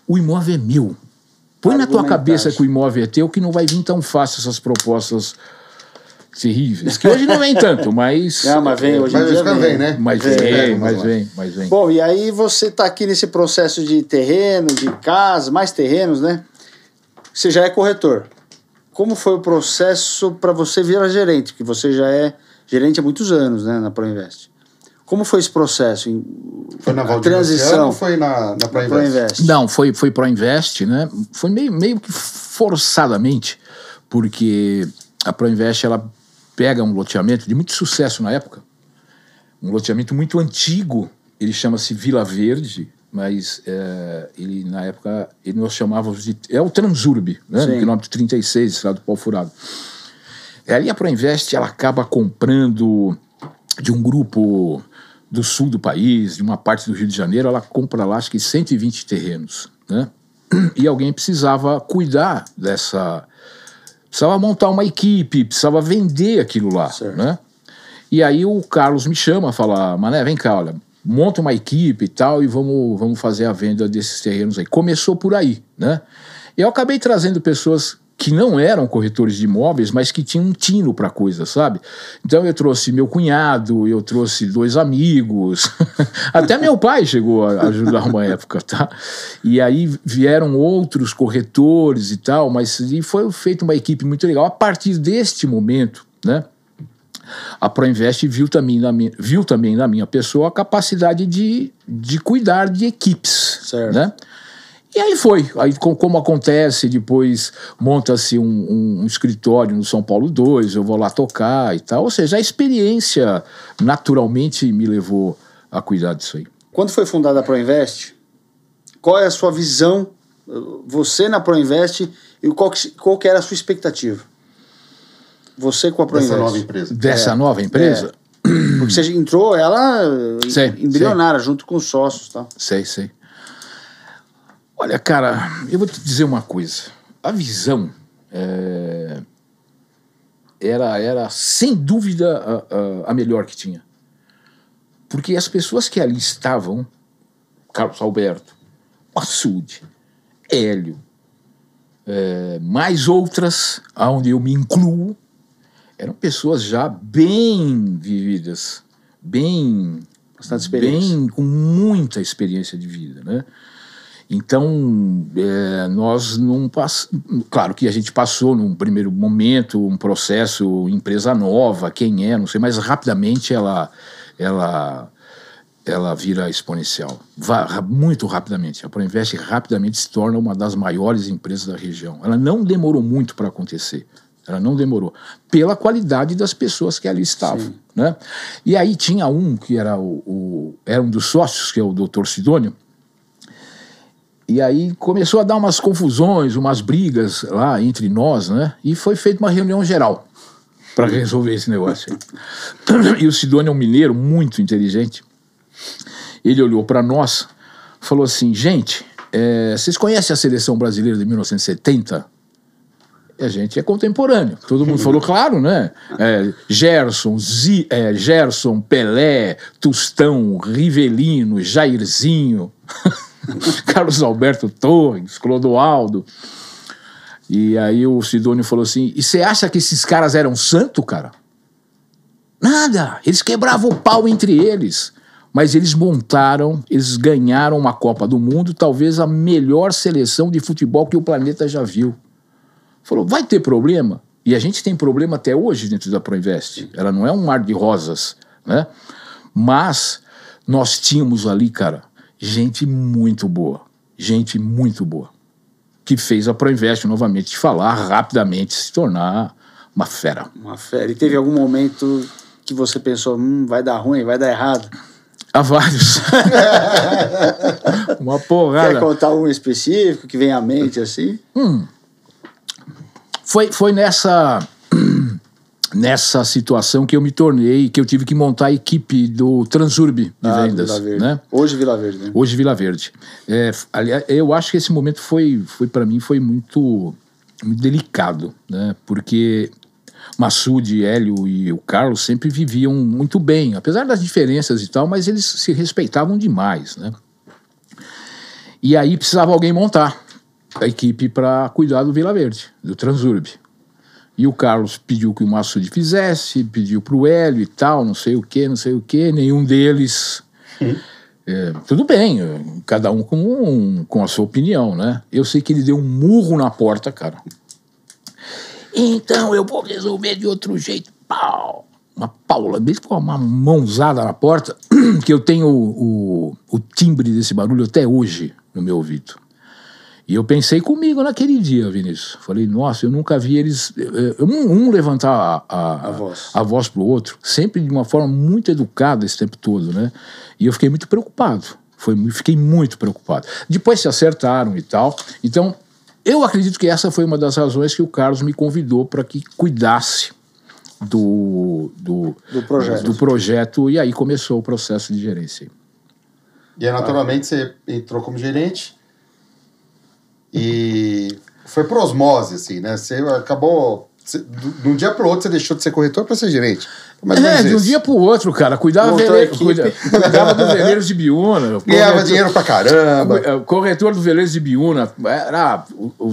o imóvel é meu. Põe na tua cabeça que o imóvel é teu, que não vai vir tão fácil essas propostas terríveis, que hoje não vem tanto, mas... Não, mas vem, hoje em dia vem, né? Mas vem. Bom, e aí você tá aqui nesse processo de terreno, de casa, mais terrenos, né? Você já é corretor. Como foi o processo para você virar gerente? Porque você já é gerente há muitos anos, né, na Proinvest. Como foi esse processo? Foi na a transição? Ou foi na Proinvest? Não, foi Proinvest, né? Foi meio que forçadamente, porque a Proinvest, ela pega um loteamento de muito sucesso na época, um loteamento muito antigo, ele chama-se Vila Verde, mas ele, na época, nós chamávamos de... É o Transurb, né? No quilômetro 36, estrada do Pau Furado. Ali a Proinvest, ela acaba comprando de um grupo do sul do país, de uma parte do Rio de Janeiro, ela compra lá, acho que 120 terrenos, né? E alguém precisava cuidar precisava montar uma equipe, precisava vender aquilo lá, né? E aí o Carlos me chama, fala, Mané, vem cá, olha, monta uma equipe e tal, e vamos fazer a venda desses terrenos aí. Começou por aí, né? E eu acabei trazendo pessoas que não eram corretores de imóveis, mas que tinham um tino para coisa, sabe? Então eu trouxe meu cunhado, eu trouxe 2 amigos, até meu pai chegou a ajudar uma época, tá? E aí vieram outros corretores e tal, mas e foi feita uma equipe muito legal. A partir deste momento, né, a Proinvest viu também na minha pessoa a capacidade de cuidar de equipes, certo, né? E aí foi. Aí, como acontece, depois monta-se um escritório no São Paulo 2, eu vou lá tocar e tal. Ou seja, a experiência naturalmente me levou a cuidar disso aí. Quando foi fundada a Proinvest, qual é a sua visão, você na Proinvest, e qual que era a sua expectativa? Você com a Proinvest. Dessa nova empresa. Dessa nova empresa? Porque você entrou ela embrionária, junto com os sócios, tá? Sei. Olha, cara, eu vou te dizer uma coisa. A visão era sem dúvida a melhor que tinha. Porque as pessoas que ali estavam, Carlos Alberto, Massoud, Hélio, mais outras, onde eu me incluo, eram pessoas já bem vividas, bastante experiência, com muita experiência de vida, né? Então, nós não passamos... Claro que a gente passou num primeiro momento um processo, empresa nova, quem é, não sei, mas rapidamente ela vira exponencial. Muito rapidamente. A Proinvest rapidamente se torna uma das maiores empresas da região. Ela não demorou muito para acontecer. Ela não demorou. Pela qualidade das pessoas que ali estavam, né? E aí tinha um que era era um dos sócios, que é o Dr. Sidônio. E aí começou a dar umas confusões, umas brigas lá entre nós, né? E foi feita uma reunião geral para resolver esse negócio aí. E o Sidônio é um mineiro muito inteligente. Ele olhou para nós, falou assim, gente, vocês conhecem a seleção brasileira de 1970? E a gente é contemporâneo. Todo mundo falou, claro, né? Gerson, Pelé, Tostão, Rivelino, Jairzinho... Carlos Alberto Torres, Clodoaldo. E aí o Sidônio falou assim, e você acha que esses caras eram santo, cara? Nada, eles quebravam o pau entre eles, mas eles ganharam uma Copa do Mundo, talvez a melhor seleção de futebol que o planeta já viu. Falou, vai ter problema? E a gente tem problema até hoje dentro da Proinvest, ela não é um mar de rosas, né? Mas nós tínhamos ali, cara, gente muito boa, que fez a Proinvest novamente de falar rapidamente, se tornar uma fera. Uma fera. E teve algum momento que você pensou, vai dar ruim, vai dar errado? Há vários. Uma porrada. Quer contar um específico que vem à mente assim? Foi nessa situação que eu me tornei, que eu tive que montar a equipe do Transurb de vendas. Vila Verde. Né? Hoje Vila Verde, né? Hoje Vila Verde. Aliás, eu acho que esse momento para mim foi muito delicado, né? Porque Massoud, Hélio e o Carlos sempre viviam muito bem, apesar das diferenças e tal, mas eles se respeitavam demais, né? E aí precisava alguém montar a equipe para cuidar do Vila Verde, do Transurb. E o Carlos pediu que o Massoud fizesse, pediu para o Hélio e tal, não sei o que, nenhum deles... tudo bem, cada um com a sua opinião, né? Eu sei que ele deu um murro na porta, cara. Então eu vou resolver de outro jeito. Pau! uma mãozada na porta, que eu tenho o timbre desse barulho até hoje no meu ouvido. E eu pensei comigo naquele dia, Vinícius. Falei, nossa, eu nunca vi eles... levantar a voz pro outro, sempre de uma forma muito educada esse tempo todo, né? E eu fiquei muito preocupado. Fiquei muito preocupado. Depois se acertaram e tal. Então, eu acredito que essa foi uma das razões que o Carlos me convidou para que cuidasse do projeto. E aí começou o processo de gerência. E aí, naturalmente, você entrou como gerente... E foi por osmose, assim, né? Você acabou... de um dia pro outro, você deixou de ser corretor para ser gerente. De um dia pro outro, cara. Cuidava do Veleiros de Biúna. Ganhava dinheiro pra caramba. Corretor do Veleiros de Biúna.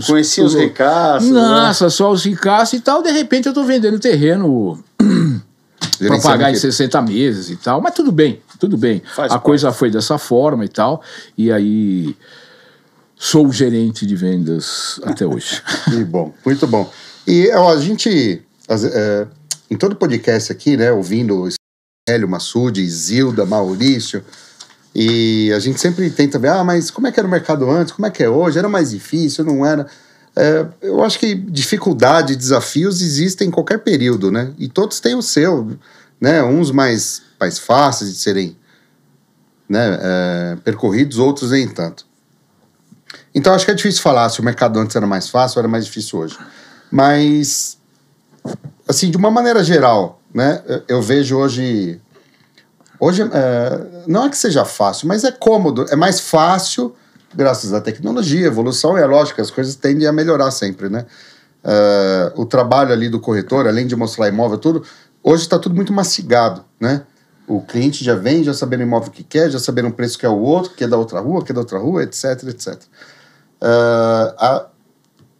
Conhecia os ricaços. Nossa, só os ricaços e tal. De repente eu tô vendendo terreno para pagar em 60 meses e tal. Mas tudo bem. A coisa foi dessa forma e tal. E aí... Sou gerente de vendas até hoje. Que bom, muito bom. E a gente, em todo podcast aqui, né, ouvindo Hélio, Massude, Zilda, Maurício, e a gente sempre tenta ver, mas como é que era o mercado antes, como é que é hoje, era mais difícil, não era? Eu acho que dificuldade, desafios existem em qualquer período, né? E todos têm o seu, né? Uns mais fáceis de serem, né, percorridos, outros nem tanto. Então, acho que é difícil falar se o mercado antes era mais fácil ou era mais difícil hoje. Mas, assim, de uma maneira geral, né, eu vejo hoje não é que seja fácil, mas é cômodo, é mais fácil, graças à tecnologia, evolução, e é lógico, as coisas tendem a melhorar sempre, né? O trabalho ali do corretor, além de mostrar imóvel, tudo, hoje está tudo muito mastigado, né? O cliente já vem, já sabendo o imóvel que quer, já sabendo o preço que é o outro, que é da outra rua, etc, etc.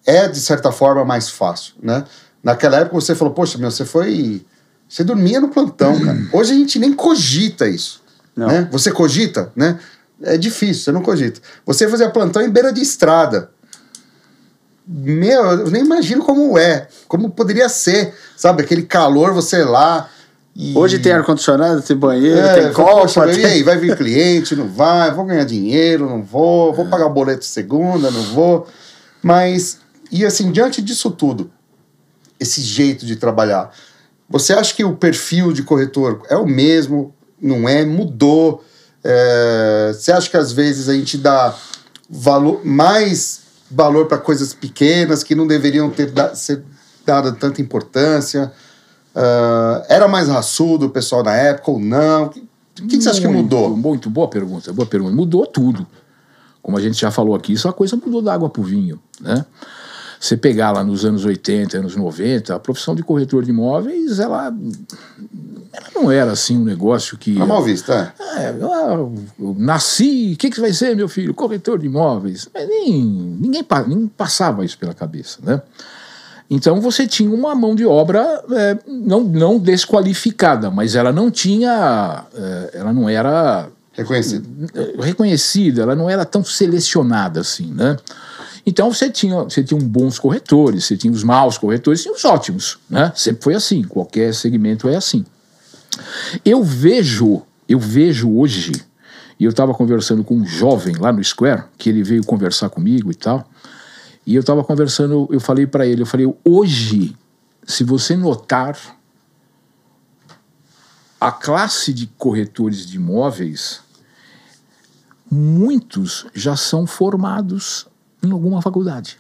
É, de certa forma, mais fácil, né? Naquela época você falou, poxa, você dormia no plantão, cara. Hoje a gente nem cogita isso, né? Você cogita, né? É difícil, você não cogita. Você fazia plantão em beira de estrada. Eu nem imagino como poderia ser, sabe? Aquele calor, você lá... Hoje tem ar-condicionado, tem banheiro, tem copa. E aí, vai vir cliente, não vai? Vou ganhar dinheiro, não vou? Vou pagar o boleto segunda, não vou? Mas, e assim, diante disso tudo, esse jeito de trabalhar, você acha que o perfil de corretor é o mesmo? Não é? Mudou? Você acha que às vezes a gente dá mais valor para coisas pequenas que não deveriam ser dado tanta importância? Era mais raçudo o pessoal na época ou não? O que você acha que mudou? Muito boa pergunta. Mudou tudo. Como a gente já falou aqui, isso a coisa mudou da água pro vinho, né? Você pegar lá nos anos 80, anos 90, a profissão de corretor de imóveis, ela não era assim um negócio que... É mal vista, eu nasci, o que vai ser, meu filho? Corretor de imóveis. Mas ninguém passava isso pela cabeça, né? Então você tinha uma mão de obra não desqualificada, mas ela não tinha... ela não era... reconhecida, ela não era tão selecionada assim, né? Então você tinha bons corretores, você tinha os maus corretores, tinha os ótimos, né? Sempre foi assim, qualquer segmento é assim. Eu vejo hoje, e eu estava conversando com um jovem lá no Square, que ele veio conversar comigo e tal, e eu estava conversando, eu falei para ele, hoje, se você notar, a classe de corretores de imóveis, muitos já são formados em alguma faculdade.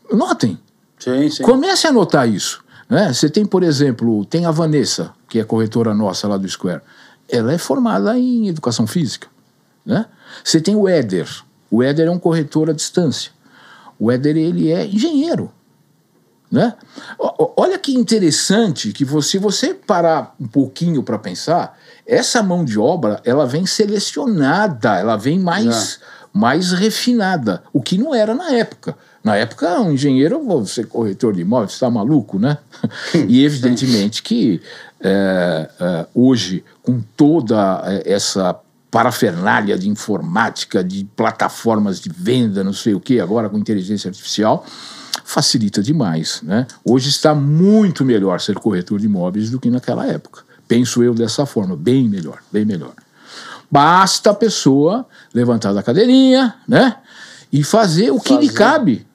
Notem. Sim. Comece a notar isso, né? Você tem, por exemplo, a Vanessa, que é corretora nossa lá do Square. Ela é formada em educação física, né? Você tem o Éder. O Éder é um corretor à distância. O Éder, ele é engenheiro, né? Olha que interessante que se você parar um pouquinho para pensar, essa mão de obra, ela vem selecionada, ela vem mais refinada, o que não era na época. Na época, um engenheiro, você corretor de imóveis, você está maluco, né? E evidentemente que hoje, com toda essa parafernália de informática, de plataformas de venda, não sei o que, agora com inteligência artificial, facilita demais, né? Hoje está muito melhor ser corretor de imóveis do que naquela época. Penso eu dessa forma, bem melhor, bem melhor. Basta a pessoa levantar da cadeirinha, né? E fazer o que lhe cabe.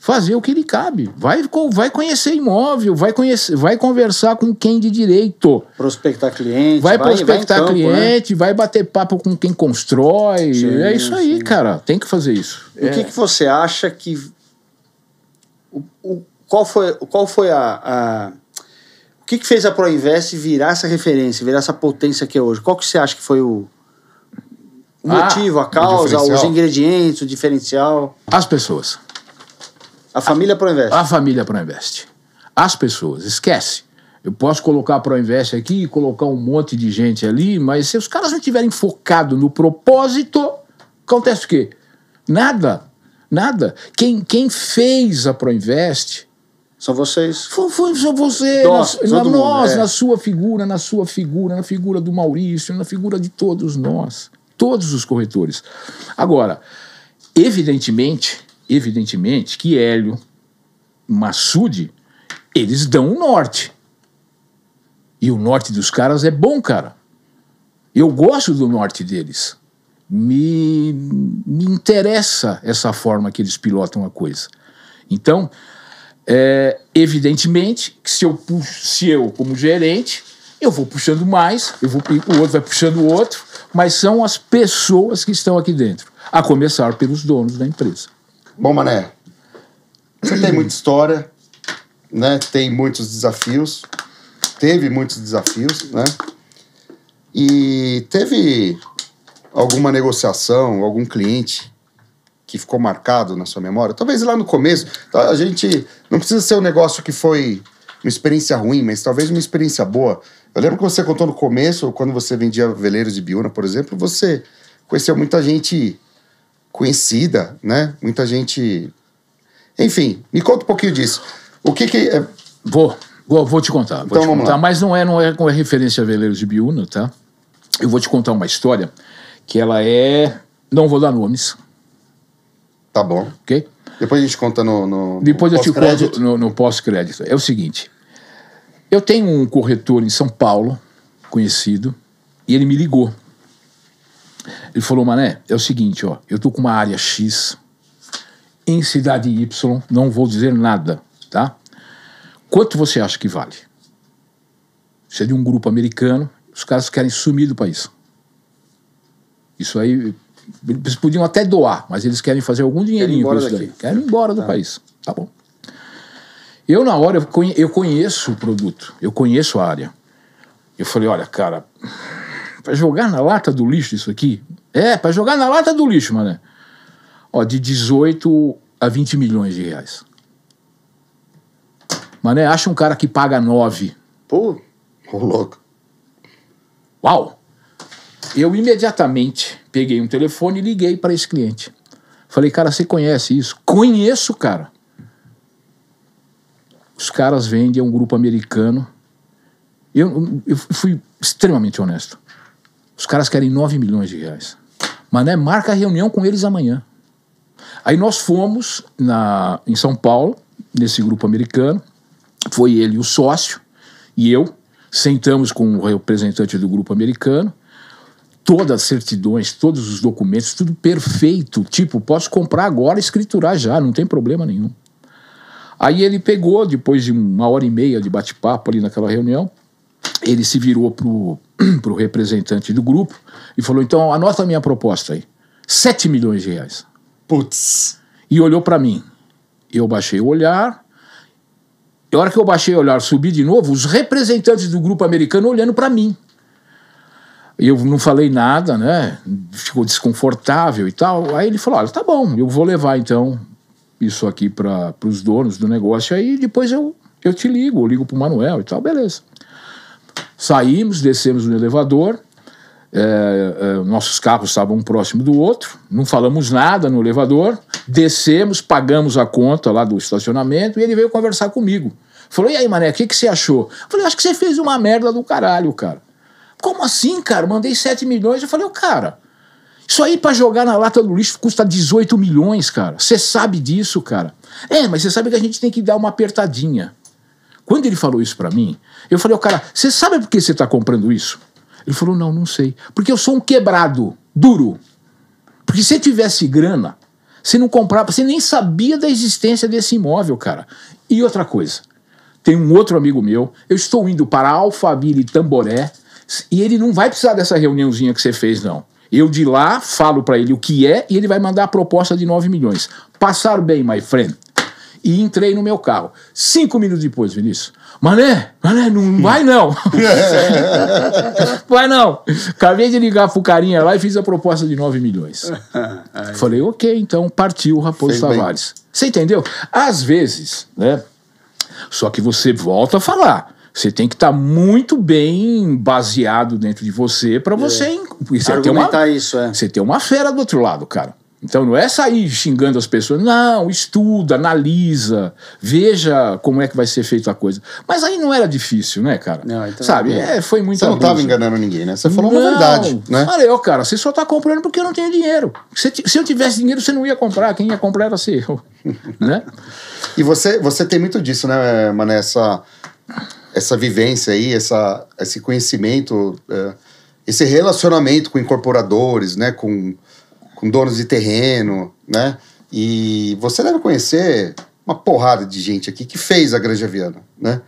Fazer o que lhe cabe. Vai conhecer imóvel, vai conversar com quem de direito. Prospectar cliente. Vai prospectar campo, né? Vai bater papo com quem constrói. Sim, é isso aí, cara. Tem que fazer isso. O que você acha que... Qual foi a... O que fez a Proinvest virar essa referência, virar essa potência que é hoje? Qual que você acha que foi o motivo, a causa, os ingredientes, o diferencial? As pessoas. A família Proinvest. A família Proinvest. As pessoas. Esquece. Eu posso colocar a Proinvest aqui e colocar um monte de gente ali, mas se os caras não estiverem focados no propósito, acontece o quê? Nada. Nada. Quem fez a Proinvest... São vocês. São você, na sua figura, na figura do Maurício, na figura de todos nós. Todos os corretores. Agora, evidentemente que Hélio, Massude, eles dão o norte. E o norte dos caras é bom, cara. Eu gosto do norte deles. Me interessa essa forma que eles pilotam a coisa. Então, evidentemente, que se eu, como gerente, eu vou puxando mais, o outro vai puxando o outro, mas são as pessoas que estão aqui dentro, a começar pelos donos da empresa. Bom, Mané, você tem muita história, né? Tem muitos desafios, teve muitos desafios, né? E teve alguma negociação, algum cliente que ficou marcado na sua memória? Talvez lá no começo, a gente não precisa ser um negócio que foi uma experiência ruim, mas talvez uma experiência boa. Eu lembro que você contou no começo, quando você vendia veleiros de Biúna, por exemplo, você conheceu muita gente conhecida, né? Muita gente... Enfim, me conta um pouquinho disso. O que é... Vou te contar. Então vamos lá. Mas não é referência a veleiros de Biúna, tá? Eu vou te contar uma história que ela é... Não vou dar nomes. Tá bom. Ok? Depois a gente conta no Depois eu te conto no pós-crédito. É o seguinte. Eu tenho um corretor em São Paulo, conhecido, e ele me ligou. Ele falou, Mané, é o seguinte, ó, eu tô com uma área X em cidade Y, não vou dizer nada, tá? Quanto você acha que vale? Isso é de um grupo americano, os caras querem sumir do país. Isso aí, eles podiam até doar, mas eles querem fazer algum dinheirinho com isso daí. Querem ir embora do país, tá bom. Eu, na hora, eu conheço o produto, eu conheço a área. Eu falei, olha, cara, para jogar na lata do lixo isso aqui? Para jogar na lata do lixo, mané. Ó, de 18 a 20 milhões de reais. Mané, acha um cara que paga 9. Pô, louco. Uau! Eu imediatamente peguei um telefone e liguei para esse cliente. Falei, cara, você conhece isso? Conheço, cara. Os caras vendem a um grupo americano. Eu fui extremamente honesto. Os caras querem 9 milhões de reais. Mané, marca a reunião com eles amanhã. Aí nós fomos em São Paulo, nesse grupo americano. Foi ele o sócio e eu. Sentamos com o representante do grupo americano. Todas as certidões, todos os documentos, tudo perfeito. Tipo, posso comprar agora e escriturar já, não tem problema nenhum. Aí ele pegou, depois de 1h30 de bate-papo ali naquela reunião, ele se virou pro representante do grupo e falou, então anota a minha proposta aí, 7 milhões de reais. Putz. E olhou para mim. Eu baixei o olhar, e a hora que eu baixei o olhar, subi de novo, os representantes do grupo americano olhando para mim. Eu não falei nada, né, ficou desconfortável e tal. Aí ele falou, olha, tá bom, eu vou levar então isso aqui para os donos do negócio, aí depois eu te ligo, eu ligo pro Manuel e tal, beleza. Saímos, descemos no elevador, nossos carros estavam um próximo do outro, não falamos nada no elevador, descemos, pagamos a conta lá do estacionamento e ele veio conversar comigo. Falou, e aí, Mané, o que você achou? Eu falei, acho que você fez uma merda do caralho, cara. Como assim, cara? Mandei 7 milhões. Eu falei, cara, Isso aí pra jogar na lata do lixo custa 18 milhões, cara. Você sabe disso, cara. Mas você sabe que a gente tem que dar uma apertadinha. Quando ele falou isso pra mim, eu falei, cara, você sabe por que você tá comprando isso? Ele falou, não sei. Porque eu sou um quebrado, duro. Porque se tivesse grana, você não comprava, você nem sabia da existência desse imóvel, cara. E outra coisa, tem um outro amigo meu, eu estou indo para Alphaville, Tamboré, e ele não vai precisar dessa reuniãozinha que você fez, não. Eu de lá falo para ele o que é e ele vai mandar a proposta de 9 milhões. Passaram bem, my friend. E entrei no meu carro. 5 minutos depois, Vinícius. Mané, não vai não. Vai não. Acabei de ligar pro carinha lá e fiz a proposta de 9 milhões. Falei, ok, então partiu o Raposo Tavares. Você entendeu? Às vezes, né? Só que você volta a falar. Você tem que estar muito bem baseado dentro de você para você... argumentar isso, Você tem uma fera do outro lado, cara. Então não é sair xingando as pessoas. Não, estuda, analisa, veja como é que vai ser feita a coisa. Mas aí não era difícil, né, cara? Não, então sabe? Foi muito... Você não estava enganando ninguém, né? Você falou uma verdade, né? Falei, cara, você só tá comprando porque eu não tenho dinheiro. Se eu tivesse dinheiro, você não ia comprar. Quem ia comprar era você, né? E você tem muito disso, né, Mané? Essa vivência aí, esse conhecimento, esse relacionamento com incorporadores, né, com donos de terreno, né? E você deve conhecer uma porrada de gente aqui que fez a Granja Viana, né?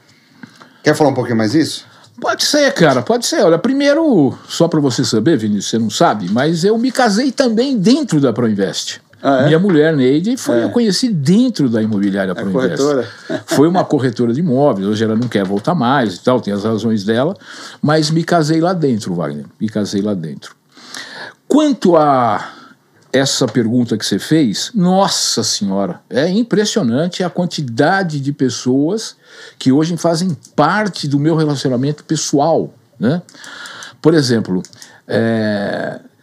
Quer falar um pouquinho mais disso? Pode ser, cara, pode ser. Olha, primeiro, só para você saber, Vinícius, você não sabe, mas eu me casei também dentro da Proinvest. Ah, é? Minha mulher, Neide, eu conheci dentro da imobiliária Proinvest. Corretora. Foi uma corretora de imóveis, hoje ela não quer voltar mais e tal, tem as razões dela, mas me casei lá dentro, Wagner, me casei lá dentro. Quanto a essa pergunta que você fez, nossa senhora, é impressionante a quantidade de pessoas que hoje fazem parte do meu relacionamento pessoal, né? Por exemplo,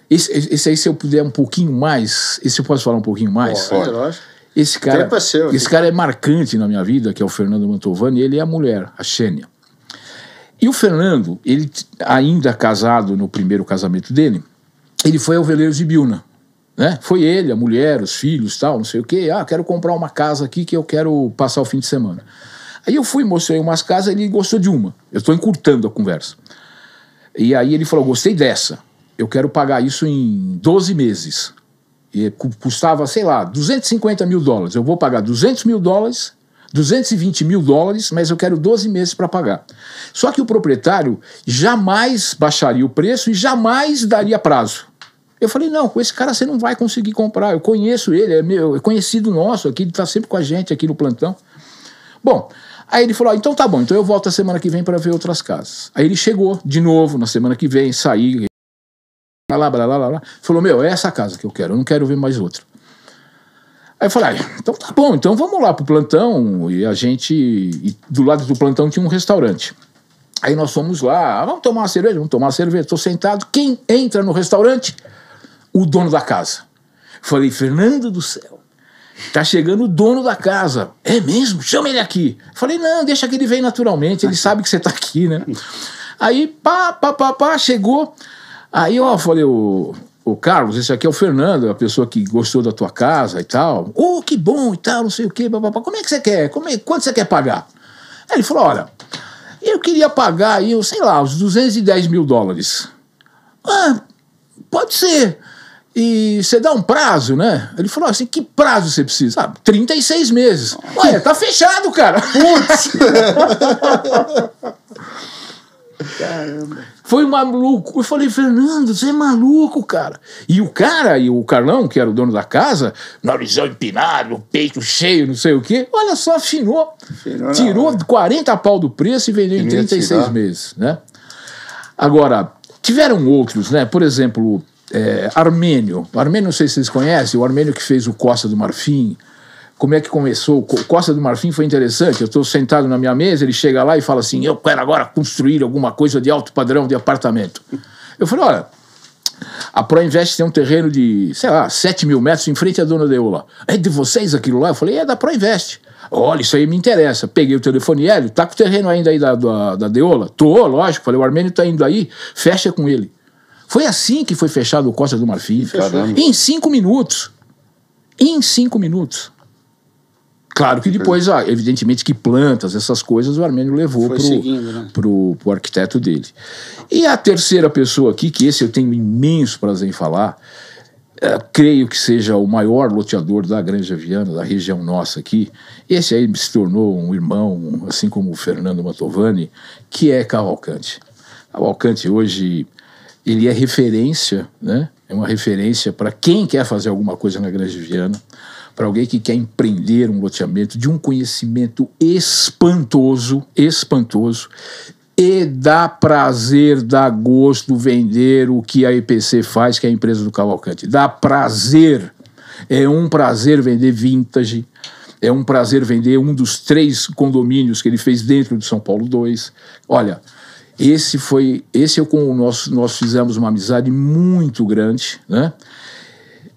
esse aí, se eu puder um pouquinho mais, esse eu posso falar um pouquinho mais? Pode, lógico. Esse cara é marcante na minha vida, que é o Fernando Mantovani, e ele é a mulher, a Xênia. E o Fernando, ele ainda casado no primeiro casamento dele, ele foi ao Veleiros de Biúna. Né? Foi ele, a mulher, os filhos, tal, não sei o quê. Quero comprar uma casa aqui que eu quero passar o fim de semana. Aí eu fui, mostrei umas casas, ele gostou de uma. Eu estou encurtando a conversa. E aí ele falou, gostei dessa. Eu quero pagar isso em 12 meses. E custava, sei lá, $250 mil. Eu vou pagar $200 mil, $220 mil, mas eu quero 12 meses para pagar. Só que o proprietário jamais baixaria o preço e jamais daria prazo. Eu falei, não, com esse cara você não vai conseguir comprar. Eu conheço ele, é conhecido nosso aqui, ele está sempre com a gente aqui no plantão. Bom, aí ele falou, então tá bom, então eu volto a semana que vem para ver outras casas. Aí ele chegou de novo na semana que vem, saí, blá. Falou, é essa casa que eu quero não ver mais outra. Aí eu falei, então tá bom, então vamos lá pro plantão. E do lado do plantão tinha um restaurante. Aí nós fomos lá, vamos tomar uma cerveja, estou sentado, quem entra no restaurante? O dono da casa. Falei, Fernando do céu, tá chegando o dono da casa. É mesmo? Chama ele aqui. Falei, não, deixa que ele vem naturalmente, ele sabe que você tá aqui, né? Aí, chegou. Aí, falei, o Carlos, esse aqui é o Fernando, a pessoa que gostou da tua casa e tal. Que bom e tal, não sei o quê, como é que você quer? Quanto você quer pagar? Aí ele falou, olha, eu queria pagar aí, sei lá, os $210 mil. Pode ser. E você dá um prazo, né? Ele falou assim, que prazo você precisa? 36 meses. Ué, tá fechado, cara. Putz. Caramba. Foi maluco. Eu falei, Fernando, você é maluco, cara. E o Carlão, que era o dono da casa, narizão empinado, peito cheio, não sei o quê, olha só, afinou. Tirou 40 pau do preço e vendeu em 36 meses, né? Agora, tiveram outros, né? Por exemplo, Armênio, não sei se vocês conhecem, o Armênio que fez o Costa do Marfim. Como é que começou? O Costa do Marfim foi interessante. Eu estou sentado na minha mesa, ele chega lá e fala assim, eu quero agora construir alguma coisa de alto padrão de apartamento. Eu falei, olha, a Proinvest tem um terreno de, sei lá, 7 mil metros em frente à Dona Deola. É de vocês aquilo lá? Eu falei, é da Proinvest. Olha, isso aí me interessa. Peguei o telefone, Hélio, tá com o terreno ainda aí da Deola? Tô, lógico. Falei, o Armênio tá indo aí, fecha com ele. Foi assim que foi fechado o Costa do Marfim. Caramba. Em 5 minutos. Em 5 minutos. Claro que depois, evidentemente que plantas, essas coisas, o Armênio levou pro arquiteto dele. E a terceira pessoa aqui, que esse eu tenho imenso prazer em falar, creio que seja o maior loteador da Granja Viana, da região nossa aqui. Esse aí se tornou um irmão, assim como o Fernando Mantovani, que é Cavalcante. Cavalcante hoje, ele é referência, né? É uma referência para quem quer fazer alguma coisa na Granja Viana, para alguém que quer empreender um loteamento de um conhecimento espantoso, e dá prazer, dá gosto vender o que a EPC faz, que é a empresa do Cavalcante. Dá prazer. É um prazer vender vintage, é um prazer vender um dos 3 condomínios que ele fez dentro de São Paulo 2. Olha, esse com nós fizemos uma amizade muito grande, né?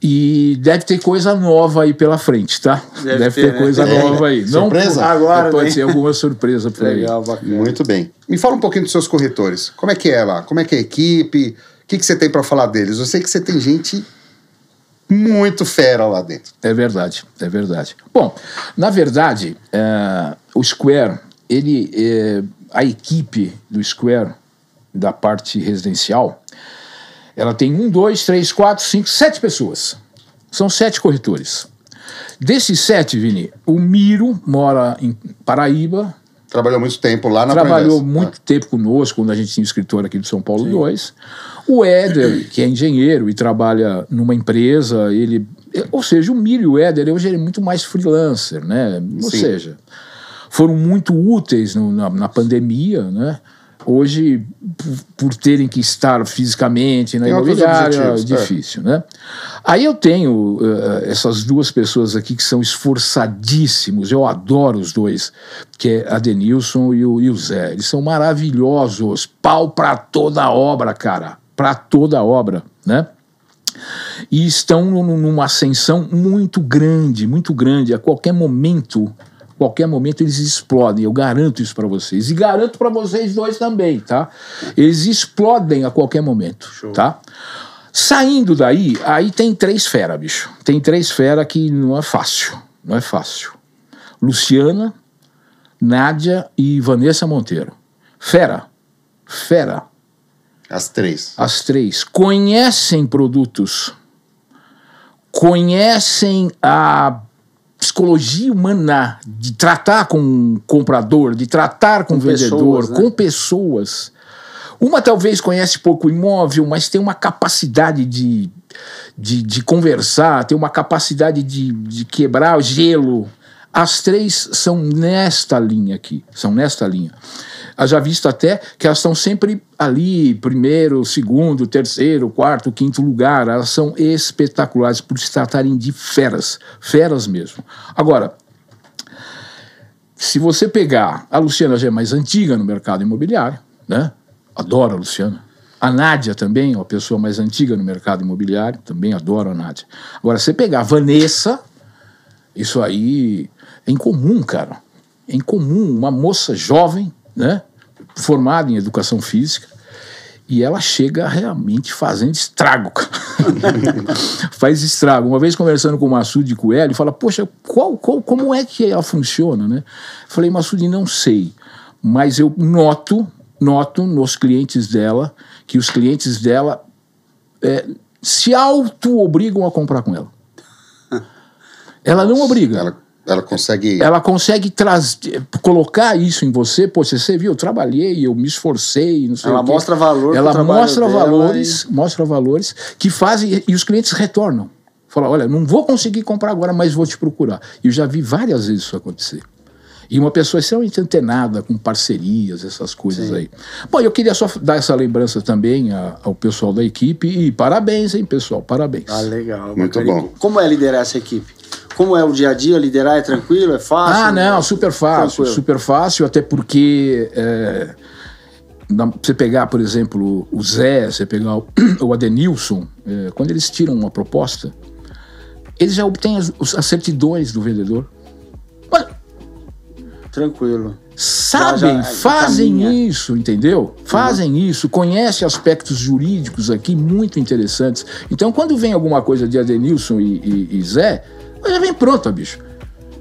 E deve ter coisa nova aí pela frente, tá? Deve ter coisa nova aí. Surpresa? Não, agora, pode né? ser alguma surpresa por aí. Legal, bacana. Muito bem. Me fala um pouquinho dos seus corretores. Como é que é lá? Como é que é a equipe? O que você tem para falar deles? Eu sei que você tem gente muito fera lá dentro. É verdade, é verdade. Bom, na verdade, o Square, a equipe do Square, da parte residencial, ela tem 1, 2, 3, 4, 5, 7 pessoas. São 7 corretores. Desses 7, Vini, o Miro mora em Paraíba. Trabalhou muito tempo lá na Trabalhou Proinvest. muito tempo conosco, quando a gente tinha um escritório aqui de São Paulo 2. O Éder, que é engenheiro e trabalha numa empresa, ou seja, o Miro e o Éder, hoje ele é muito mais freelancer, né? Ou seja, foram muito úteis na pandemia, né? Hoje, por terem que estar fisicamente na imobiliária, é difícil, né? Aí eu tenho essas 2 pessoas aqui que são esforçadíssimos, eu adoro os 2, que é a Denilson e o Zé. Eles são maravilhosos, pau pra toda obra, cara, pra toda obra, né? E estão numa ascensão muito grande, a qualquer momento eles explodem, eu garanto isso para vocês. E garanto para vocês 2 também, tá? Eles explodem a qualquer momento, tá? Saindo daí, aí tem 3 feras, bicho. Tem 3 feras que não é fácil, Luciana, Nádia e Vanessa Monteiro. Fera. As 3. As 3. Conhecem produtos, conhecem a psicologia humana de tratar com um comprador, de tratar com um vendedor, com pessoas. Uma talvez conhece pouco imóvel, mas tem uma capacidade de conversar, tem uma capacidade de quebrar o gelo. As 3 são nesta linha aqui, Haja visto até que elas estão sempre ali, 1º, 2º, 3º, 4º, 5º lugar. Elas são espetaculares por se tratarem de feras mesmo. Agora, se você pegar, a Luciana já é mais antiga no mercado imobiliário, né? Adoro a Luciana. A Nádia também, uma pessoa mais antiga no mercado imobiliário, também adoro a Nádia. Agora, se você pegar a Vanessa, isso aí é incomum, cara. É incomum, uma moça jovem, né? Formada em educação física, e ela chega realmente fazendo estrago, cara. Faz estrago. Uma vez conversando com o Massoud e com ele, fala, poxa, como é que ela funciona, né? Falei, Massoud, não sei, mas eu noto nos clientes dela, que os clientes dela se auto-obrigam a comprar com ela. Ela não obriga. Ela consegue colocar isso em você. Pô, você viu, eu trabalhei, eu me esforcei, não sei ela o quê. Mostra valor. Ela mostra valores que fazem, e os clientes retornam. Fala, olha, não vou conseguir comprar agora, mas vou te procurar. E eu já vi várias vezes isso acontecer. E uma pessoa extremamente antenada, com parcerias, essas coisas aí. Bom, eu queria só dar essa lembrança também ao pessoal da equipe. E parabéns, hein, pessoal, parabéns. Ah, legal. Muito bom. Como é liderar essa equipe? Como é o dia a dia? Liderar é tranquilo? É fácil? Ah, não, super fácil. Tranquilo. Super fácil, até porque... você pegar, por exemplo, o Zé, você pegar o Adenilson, quando eles tiram uma proposta, eles já obtêm as certidões do vendedor. Mas Tranquilo. Sabem, fazem caminha. isso, entendeu? Fazem isso, conhecem aspectos jurídicos aqui muito interessantes. Então, quando vem alguma coisa de Adenilson e Zé, já vem pronta, bicho.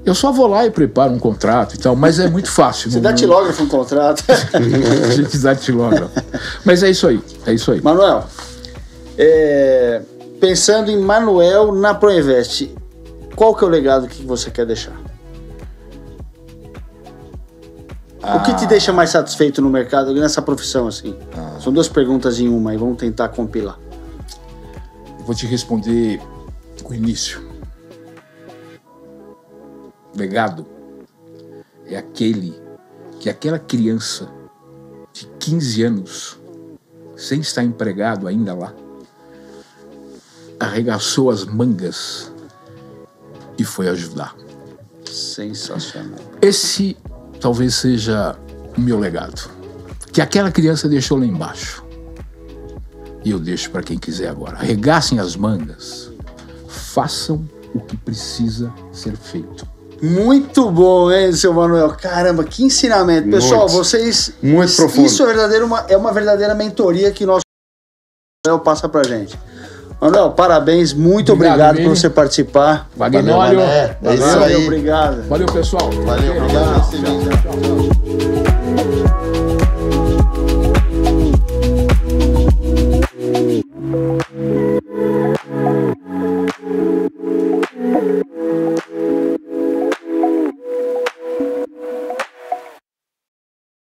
Eu só vou lá e preparo um contrato e tal, mas é muito fácil. Você datilógrafo um contrato. A gente datilógrafo. Mas é isso aí, é isso aí. Manuel, pensando em Manuel na Proinvest, qual que é o legado que você quer deixar? O que te deixa mais satisfeito no mercado, nessa profissão, assim? São 2 perguntas em uma, e vamos tentar compilar. Eu vou te responder com o início. Legado é aquela criança de 15 anos, sem estar empregado ainda lá, arregaçou as mangas e foi ajudar. Sensacional. Esse talvez seja o meu legado, que aquela criança deixou lá embaixo. E eu deixo para quem quiser agora. Arregacem as mangas, façam o que precisa ser feito. Muito bom, hein, seu Manuel? Caramba, que ensinamento. Pessoal, vocês... Muito profundo. Isso é uma verdadeira mentoria que nosso Manuel passa pra gente. Manuel, parabéns. Muito obrigado por você participar. Vagnólio. É isso aí. Obrigado. Valeu, pessoal. Valeu, obrigado. Tchau.